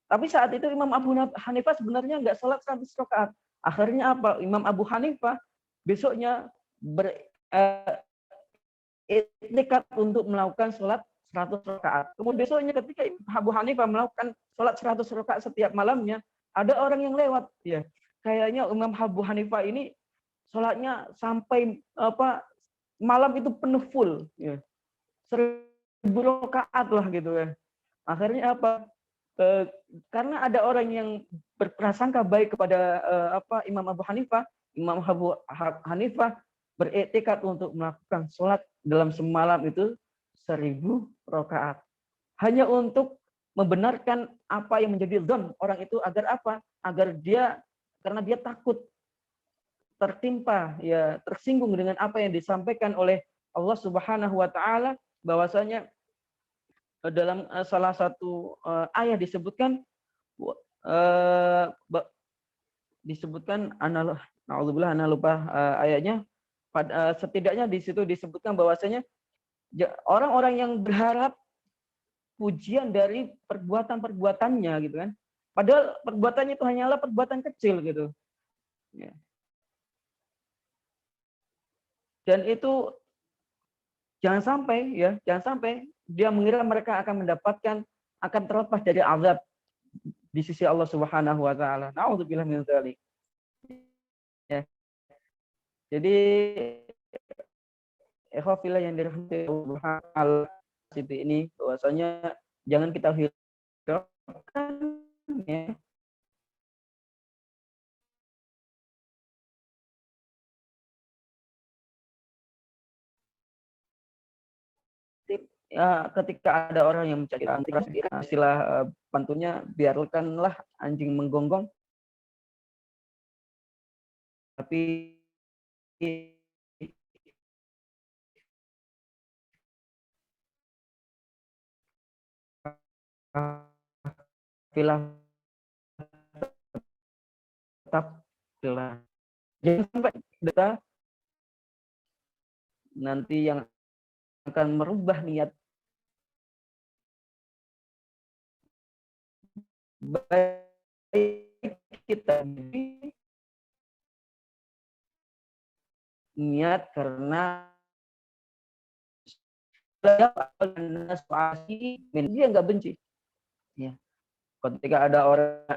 Tapi saat itu Imam Abu Hanifah sebenarnya nggak sholat 100 rakaat. Akhirnya apa? Imam Abu Hanifah besoknya beriktikad untuk melakukan sholat 100 rakaat. Kemudian besoknya ketika Abu Hanifah melakukan sholat 100 rakaat setiap malamnya, ada orang yang lewat. Ya, kayaknya Imam Abu Hanifah ini sholatnya sampai malam itu penuh full. Ya. 1000 rakaat lah gitu ya. Akhirnya apa? Karena ada orang yang berprasangka baik kepada Imam Abu Hanifah, Imam Abu Hanifah beriktikad untuk melakukan sholat dalam semalam itu 1000 rakaat. Hanya untuk membenarkan apa yang menjadi dzon orang itu agar apa? Agar dia, karena dia takut tertimpa, ya tersinggung dengan apa yang disampaikan oleh Allah Subhanahu wa taala, bahwasanya dalam salah satu ayat disebutkan naudzubillah, ana lupa ayatnya. Setidaknya di situ disebutkan bahwasanya orang-orang yang berharap pujian dari perbuatan-perbuatannya gitu kan. Padahal perbuatannya itu hanyalah perbuatan kecil gitu. Ya. Dan itu jangan sampai dia mengira mereka akan terlepas dari azab di sisi Allah Subhanahu wa taala. Nauzubillah min dzalik. Ya. Jadi ikhwafillah yang dirahmati Allah ini, bahwasanya jangan kita hiraukan ya. Ketika ada orang yang mencari istilah pantunnya, biarkanlah anjing menggonggong tapi tetap jelas. Jangan sampai kita nanti yang akan merubah niat baik kita, niat karena dia nggak benci ya. Ketika ada orang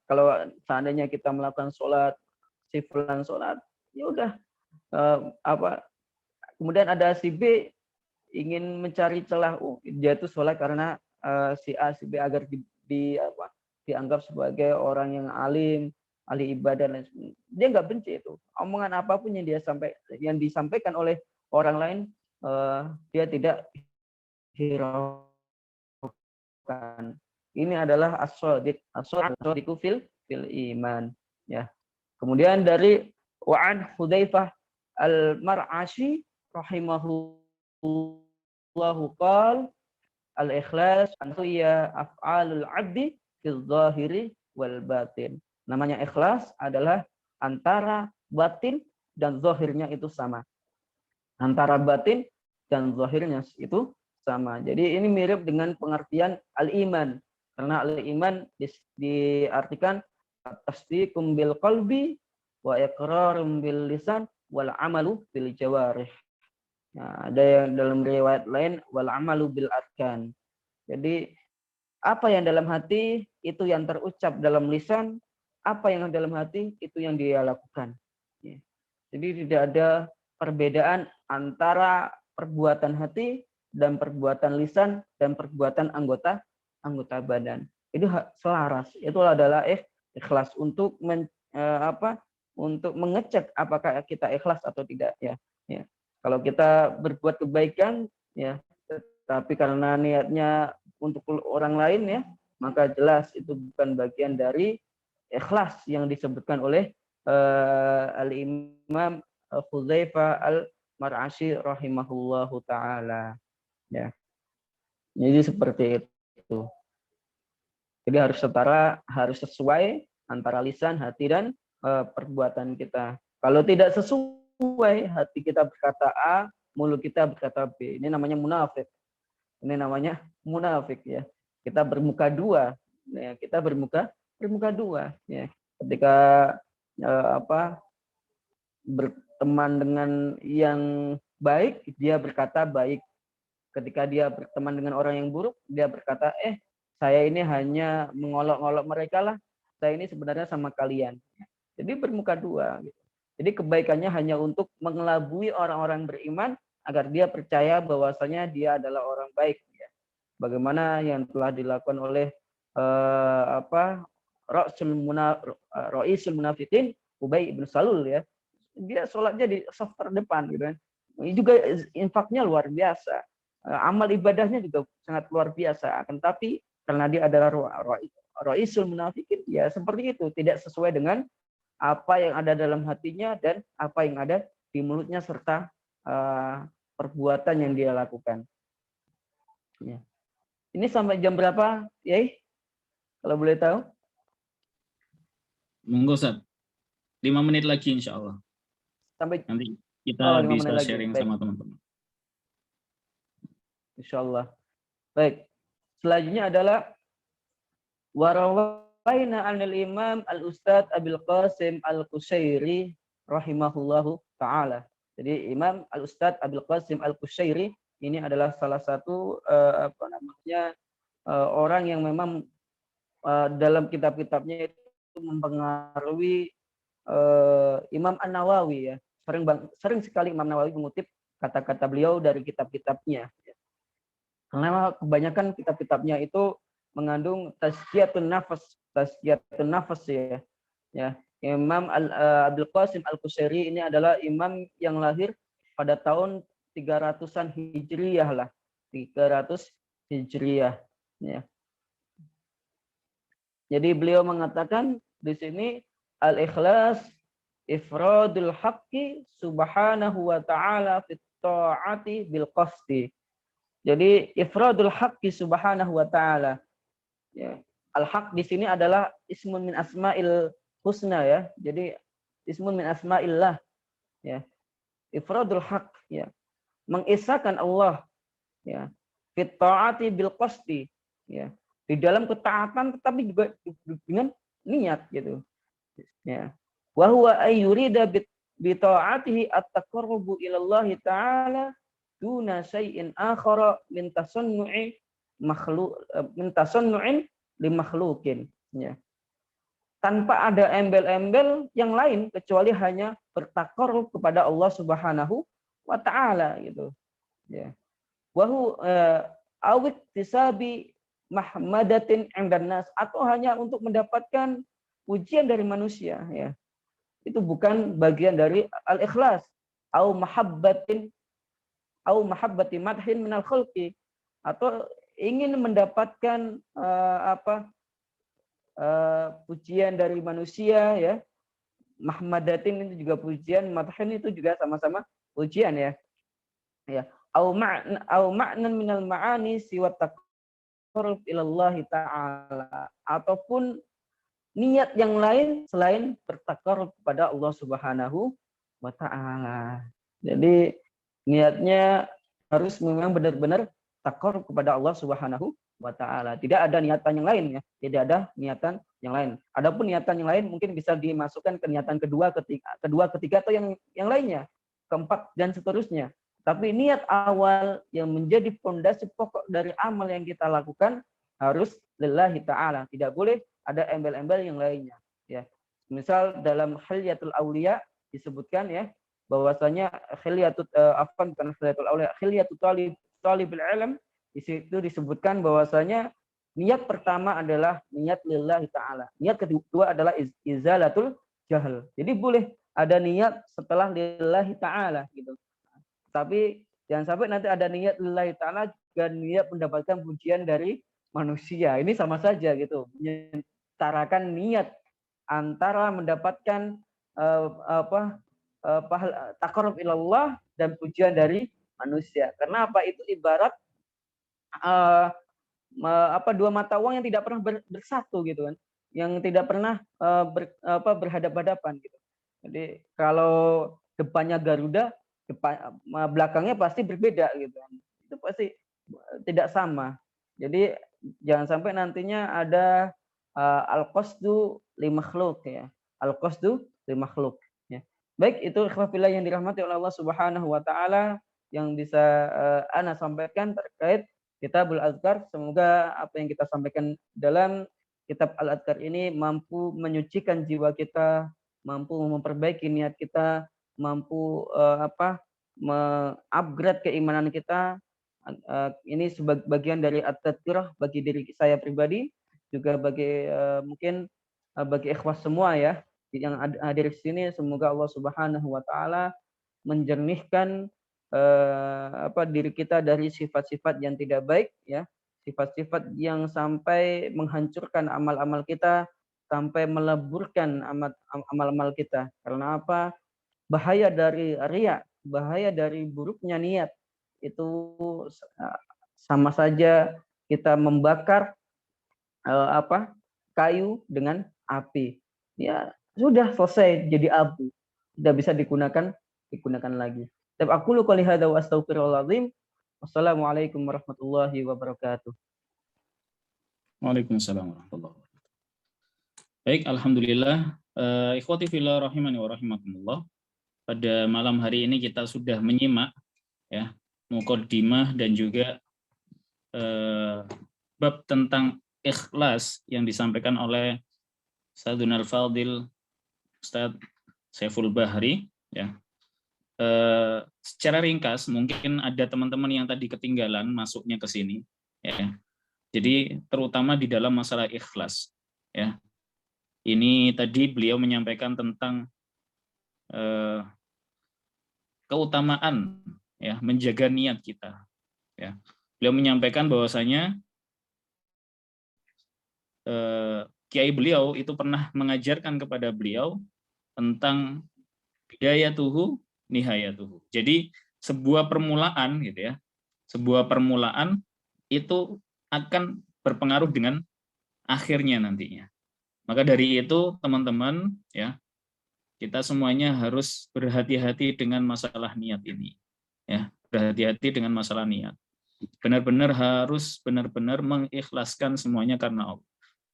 kalau seandainya kita melakukan sholat, si fulan sholat, ya udah kemudian ada si B ingin mencari celah, dia itu sholat karena si A, si B agar dianggap sebagai orang yang alim, ahli ibadah dan sebagainya. Dia nggak benci itu. Omongan apapun yang disampaikan oleh orang lain, dia tidak hiraukan. Ini adalah as-shadiqu fil iman. Ya. Kemudian dari wa'an Hudzaifah al-Mar'ashi rahimahullahu qala al-ikhlas ya af'alul 'abdi fil zahiri wal batin. Namanya ikhlas adalah antara batin dan zahirnya itu sama. Antara batin dan zahirnya itu sama. Jadi ini mirip dengan pengertian al-iman. Karena al-iman diartikan tasdiqum bil qalbi wa iqrarum bil lisan wal amalu bil jawarih. Nah, ada yang dalam riwayat lain wal amalu bil arkan. Jadi apa yang dalam hati itu yang terucap dalam lisan, apa yang dalam hati itu yang dia lakukan. Ya. Jadi tidak ada perbedaan antara perbuatan hati dan perbuatan lisan dan perbuatan anggota badan. Itu selaras. Itu adalah ikhlas untuk untuk mengecek apakah kita ikhlas atau tidak ya. Ya. Kalau kita berbuat kebaikan ya, tapi karena niatnya untuk orang lain ya, maka jelas itu bukan bagian dari ikhlas yang disebutkan oleh Al-Imam Hudzaifah al-Mar'ashi rahimahullahu taala. Ya. Jadi seperti itu. Jadi harus setara, harus sesuai antara lisan, hati dan perbuatan kita. Kalau tidak sesuai, hati kita berkata A, mulut kita berkata B. Ini namanya munafik. Ini namanya munafik ya. Kita bermuka dua. Ya, kita bermuka dua. Ya. Ketika berteman dengan yang baik, dia berkata baik. Ketika dia berteman dengan orang yang buruk, dia berkata, saya ini hanya mengolok-olok mereka lah. Saya ini sebenarnya sama kalian. Jadi bermuka dua. Gitu. Jadi kebaikannya hanya untuk mengelabui orang-orang beriman agar dia percaya bahwasanya dia adalah orang baik. Ya. Bagaimana yang telah dilakukan oleh Ra'isul Munafiqin Ubay bin Salul ya. Dia sholatnya di saf terdepan gitu kan. Ini juga infaknya luar biasa. Amal ibadahnya juga sangat luar biasa. Akan tapi karena dia adalah Ra'isul Munafiqin, ya seperti itu, tidak sesuai dengan apa yang ada dalam hatinya dan apa yang ada di mulutnya serta perbuatan yang dia lakukan. Ya. Ini sampai jam berapa, Yai? Kalau boleh tahu? Monggo, Ustaz. 5 menit lagi insya Allah. Sampai nanti kita bisa sharing lagi. sama teman-teman. Insya Allah. Baik. Selanjutnya adalah warawaina anil Imam Al-Ustadz Abil Qasim Al-Qushairi rahimahullahu taala. Jadi Imam Al-Ustadz Abil Qasim Al-Qushairi ini adalah salah satu orang yang memang dalam kitab-kitabnya itu mempengaruhi Imam An-Nawawi ya. Sering sekali Imam Nawawi mengutip kata-kata beliau dari kitab-kitabnya. Karena kebanyakan kitab-kitabnya itu mengandung tazkiyatun nafas ya. Ya, Imam Abdul Qasim Al-Qushairi ini adalah imam yang lahir pada tahun 300-an Hijriyah lah. 300 Hijriyah ya. Jadi beliau mengatakan di sini al-ikhlas ifradul haqqi subhanahu wa ta'ala fit ta'ati bil qasdi. Jadi ifradul haqqi subhanahu wa ta'ala. Ya. Al-haq di sini adalah ismun min asma'il husna ya. Jadi ismun min asma'illah ya. Ifradul haq ya. Mengisahkan Allah ya. Fit ta'ati bil qasdi ya. Di dalam ketaatan tetapi juga dengan niat gitu. Ya. Wa huwa ayyurida bi ta'atihi at-taqarrubu ila Allah ta'ala duna syai'in akhara min tasannu'in li makhluqin. ya. Tanpa ada embel-embel yang lain kecuali hanya bertakarrub kepada Allah Subhanahu wa taala gitu. Ya. Wahu awik tisabi mahmadatin indan nas, atau hanya untuk mendapatkan pujian dari manusia, ya. Itu bukan bagian dari al-ikhlas. Au mahabbati madhin minal khalqi, atau ingin mendapatkan pujian dari manusia, ya. Mahmadatin itu juga pujian, madhin itu juga sama-sama pujian, ya. Ya. Au ma'nan minal ma'ani siwa taqarrub ilallah ta'ala, ataupun niat yang lain selain bertakarrub kepada Allah Subhanahu wa taala. Jadi niatnya harus memang benar-benar takarrub kepada Allah Subhanahu wa taala. Tidak ada niatan yang lain, ya. Tidak ada niatan yang lain. Adapun niatan yang lain mungkin bisa dimasukkan ke niatan kedua, ketiga atau yang lainnya, keempat dan seterusnya. Tapi niat awal yang menjadi fondasi pokok dari amal yang kita lakukan harus lillahi ta'ala. Tidak boleh ada embel-embel yang lainnya, ya. Misal dalam Khilyatul Auliya disebutkan, ya, bahwasanya khilyatul talibul ilm, di situ disebutkan bahwasanya niat pertama adalah niat lillahi ta'ala. Niat kedua adalah izalatul jahl. Jadi boleh ada niat setelah lillahi ta'ala gitu. Tapi jangan sampai nanti ada niat lillahi ta'ala dan niat mendapatkan pujian dari manusia. Ini sama saja gitu. Menyetarakan niat antara mendapatkan taqarrub ilallah dan pujian dari manusia. Karena apa? Itu ibarat dua mata uang yang tidak pernah bersatu gitu kan. Yang tidak pernah berhadap-hadapan gitu. Jadi kalau depannya Garuda, belakangnya pasti berbeda gitu kan. Itu pasti tidak sama. Jadi jangan sampai nantinya ada al-qasdu li makhluk, ya. Al-qasdu li makhluk, ya. Baik, itu ikhwafillah yang dirahmati oleh Allah Subhanahu wa taala yang bisa ana sampaikan terkait Kitabul Azkar. Semoga apa yang kita sampaikan dalam kitab Al-Azkar ini mampu menyucikan jiwa kita, mampu memperbaiki niat kita, mampu mengupgrade keimanan kita. Ini sebagai bagian dari at-tadhkirah bagi diri saya pribadi, juga bagi mungkin bagi ikhwas semua, ya, yang hadir di sini. Semoga Allah Subhanahu wa taala menjernihkan diri kita dari sifat-sifat yang tidak baik, ya, sifat-sifat yang sampai menghancurkan amal-amal kita, sampai meleburkan amal-amal kita. Karena apa? Bahaya dari riya, bahaya dari buruknya niat itu sama saja kita membakar kayu dengan api. Ya, sudah selesai jadi abu, tidak bisa digunakan lagi. Tapi aku qouli hadza wa astaghfirullahal azim. Wassalamualaikum warahmatullahi wabarakatuh. Waalaikumsalam warahmatullahi wabarakatuh. Baik, alhamdulillah. Ikhwati fillah rahimani wa rahimakumullah. Pada malam hari ini kita sudah menyimak, ya, muqaddimah dan juga bab tentang ikhlas yang disampaikan oleh Ustadzuna Al-Fadil Ustadz Saiful Bahri, ya. Secara ringkas mungkin ada teman-teman yang tadi ketinggalan masuknya ke sini, ya. Jadi terutama di dalam masalah ikhlas, ya. Ini tadi beliau menyampaikan tentang keutamaan, ya, menjaga niat kita, ya. Beliau menyampaikan bahwasanya kiai beliau itu pernah mengajarkan kepada beliau tentang bidayatuhu nihayatuhu. Jadi sebuah permulaan, gitu ya, sebuah permulaan itu akan berpengaruh dengan akhirnya nantinya. Maka dari itu teman-teman, ya, kita semuanya harus berhati-hati dengan masalah niat ini, ya, berhati-hati dengan masalah niat. Benar-benar harus benar-benar mengikhlaskan semuanya karena Allah,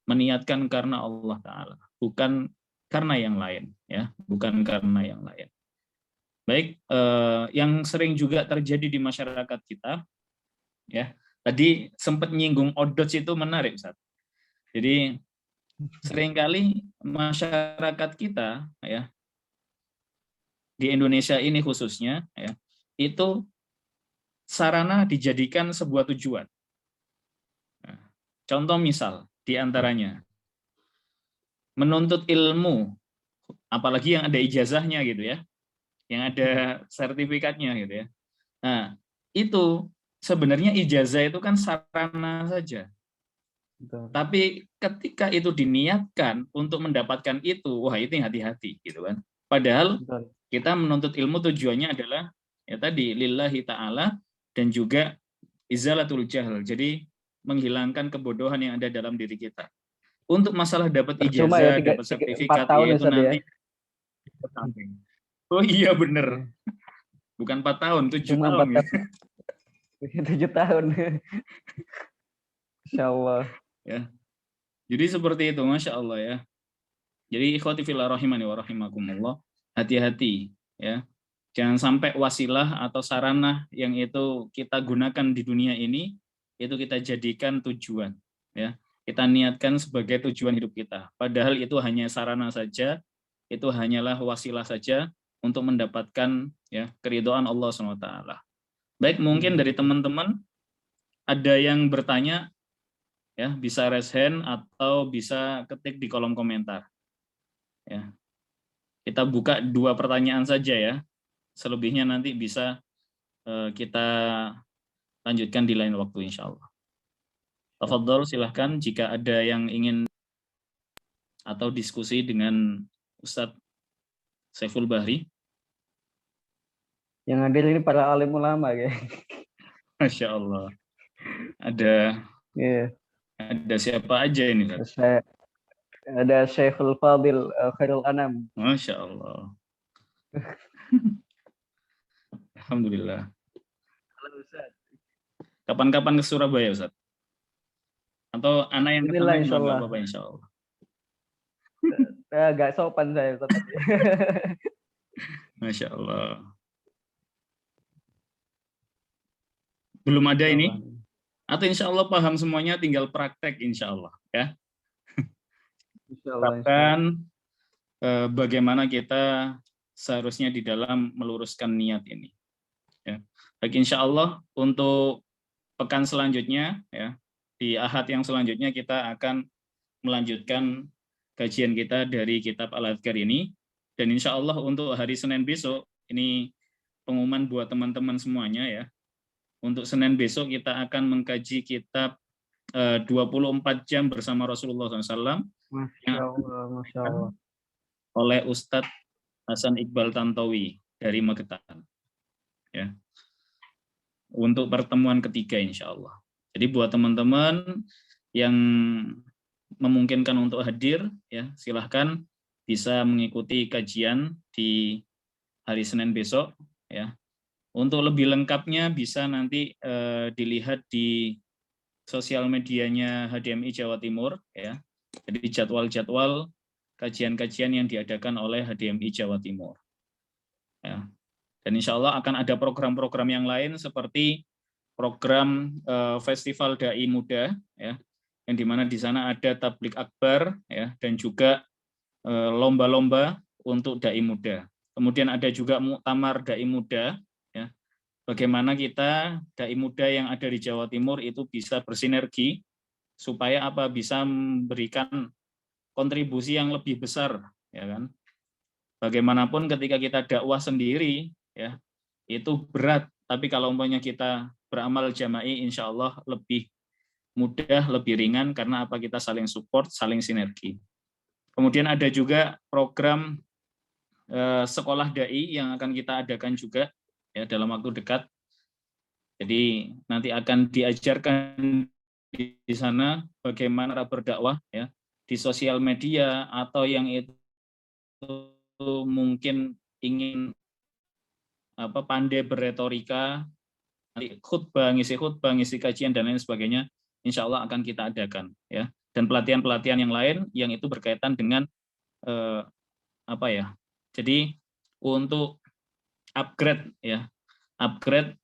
meniatkan karena Allah Ta'ala, bukan karena yang lain, ya, bukan karena yang lain. Baik, yang sering juga terjadi di masyarakat kita, ya, tadi sempat nyinggung odots, itu menarik, Ustaz. Jadi seringkali masyarakat kita ya di Indonesia ini khususnya ya, itu sarana dijadikan sebuah tujuan. Nah, contoh misal di antaranya menuntut ilmu, apalagi yang ada ijazahnya gitu ya, yang ada sertifikatnya gitu ya. Nah, itu sebenarnya ijazah itu kan sarana saja. Betul. Tapi ketika itu diniatkan untuk mendapatkan itu, wah itu hati-hati gitu kan. Padahal Betul. kita menuntut ilmu tujuannya adalah ya tadi lillahi ta'ala dan juga izalatul jahl. Jadi menghilangkan kebodohan yang ada dalam diri kita. Untuk masalah dapat Percuma ya ijazah, dapat 4 sertifikat, tahun ya itu Ustaz ya. nanti ke samping. Oh iya bener, Iya. bukan 4 tahun, 7 Cuma tahun. 4 tahun. 7 tahun. Insya Allah. Ya. Jadi seperti itu, Masya Allah ya. Jadi ikhwati fillah rahimani wa rahimakumullah, hati-hati ya. Jangan sampai wasilah atau sarana yang itu kita gunakan di dunia ini itu kita jadikan tujuan ya. Kita niatkan sebagai tujuan hidup kita. Padahal itu hanya sarana saja, itu hanyalah wasilah saja untuk mendapatkan ya keridhaan Allah SWT. Baik, mungkin dari teman-teman ada yang bertanya ya, bisa raise hand atau bisa ketik di kolom komentar. Ya. Kita buka 2 pertanyaan saja ya. Selebihnya nanti bisa kita lanjutkan di lain waktu insya Allah. Tafadhol silahkan jika ada yang ingin atau diskusi dengan Ustadz Saiful Bahri. Yang hadir ini para alim ulama ya. Masya Allah. Ada Yeah. ada siapa aja ini, Ustadz? Ada Syekhul Fadil Khairul Anam. Masya Allah. Alhamdulillah. Halo Ustaz. Kapan-kapan ke Surabaya, Ustaz? Atau anak yang Inilah ketemu insya Allah. apa-apa insya Allah. Agak sopan saya Ustaz. Masya Allah. Belum ada ini? Atau insya Allah paham semuanya, tinggal praktek insya Allah ya. Insya Allah. Bahkan bagaimana kita seharusnya di dalam meluruskan niat ini. Ya. Baik, insya Allah untuk pekan selanjutnya ya, di Ahad yang selanjutnya kita akan melanjutkan kajian kita dari kitab Al-Adhkar ini, dan insya Allah untuk hari Senin besok ini pengumuman buat teman-teman semuanya ya. Untuk Senin besok kita akan mengkaji kitab 24 jam bersama Rasulullah SAW Masya Allah. oleh Ustadz Hasan Iqbal Tantowi dari Magetan. Ya. Untuk pertemuan ketiga insya Allah. Jadi buat teman-teman yang memungkinkan untuk hadir, ya silahkan bisa mengikuti kajian di hari Senin besok. Ya. Untuk lebih lengkapnya bisa nanti dilihat di sosial medianya HDMI Jawa Timur. Ya. Jadi jadwal-jadwal kajian-kajian yang diadakan oleh HDMI Jawa Timur. Ya. Dan insya Allah akan ada program-program yang lain seperti program Festival Dai Muda, ya, yang dimana di sana ada tablik akbar, ya, dan juga lomba-lomba untuk dai muda. Kemudian ada juga muktamar dai muda, ya, bagaimana kita dai muda yang ada di Jawa Timur itu bisa bersinergi supaya apa, bisa memberikan kontribusi yang lebih besar, ya kan? Bagaimanapun ketika kita dakwah sendiri, ya, itu berat. Tapi kalau umpamanya kita beramal jama'i, insya Allah lebih mudah, lebih ringan, karena apa, kita saling support, saling sinergi. Kemudian ada juga program sekolah dai yang akan kita adakan juga ya dalam waktu dekat. Jadi nanti akan diajarkan di sana bagaimana berdakwah ya di sosial media, atau yang itu mungkin ingin pandai berretorika, khutbah, ngisi kajian dan lain sebagainya, insya Allah akan kita adakan ya. Dan pelatihan-pelatihan yang lain yang itu berkaitan dengan jadi untuk upgrade ya, upgrade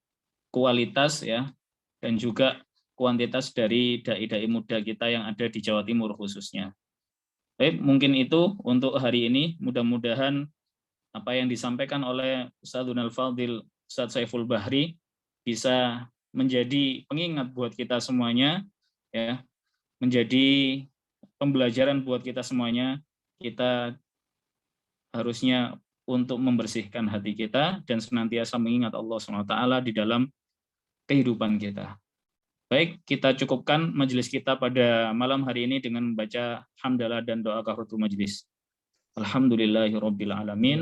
kualitas ya, dan juga kuantitas dari dai-dai muda kita yang ada di Jawa Timur khususnya. Baik, mungkin itu untuk hari ini. Mudah-mudahan apa yang disampaikan oleh Ustadzul Fadil Ustadz Saiful Bahri bisa menjadi pengingat buat kita semuanya, ya, menjadi pembelajaran buat kita semuanya. Kita harusnya untuk membersihkan hati kita dan senantiasa mengingat Allah SWT di dalam kehidupan kita. Baik, kita cukupkan majelis kita pada malam hari ini dengan membaca hamdalah dan doa kafaratul majelis. Alhamdulillahirabbil alamin.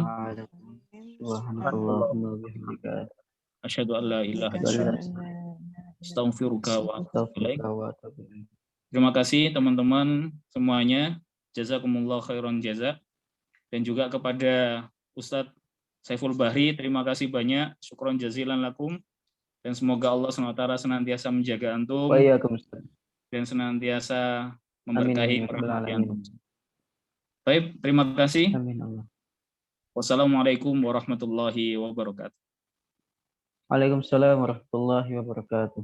Subhanallahumma bihamdika Asyhadu an la ilaha illallah. Astaghfiruka wa atubu ilaik. Terima kasih teman-teman semuanya. Jazakumullah khairan jazak. Dan juga kepada Ustadz Saiful Bahri, terima kasih banyak. Syukron jazilan lakum. Dan semoga Allah SWT senantiasa menjaga antum dan senantiasa memberkahi rahmat antum. Baik, terima kasih. Wassalamualaikum warahmatullahi wabarakatuh. Waalaikumsalam warahmatullahi wabarakatuh.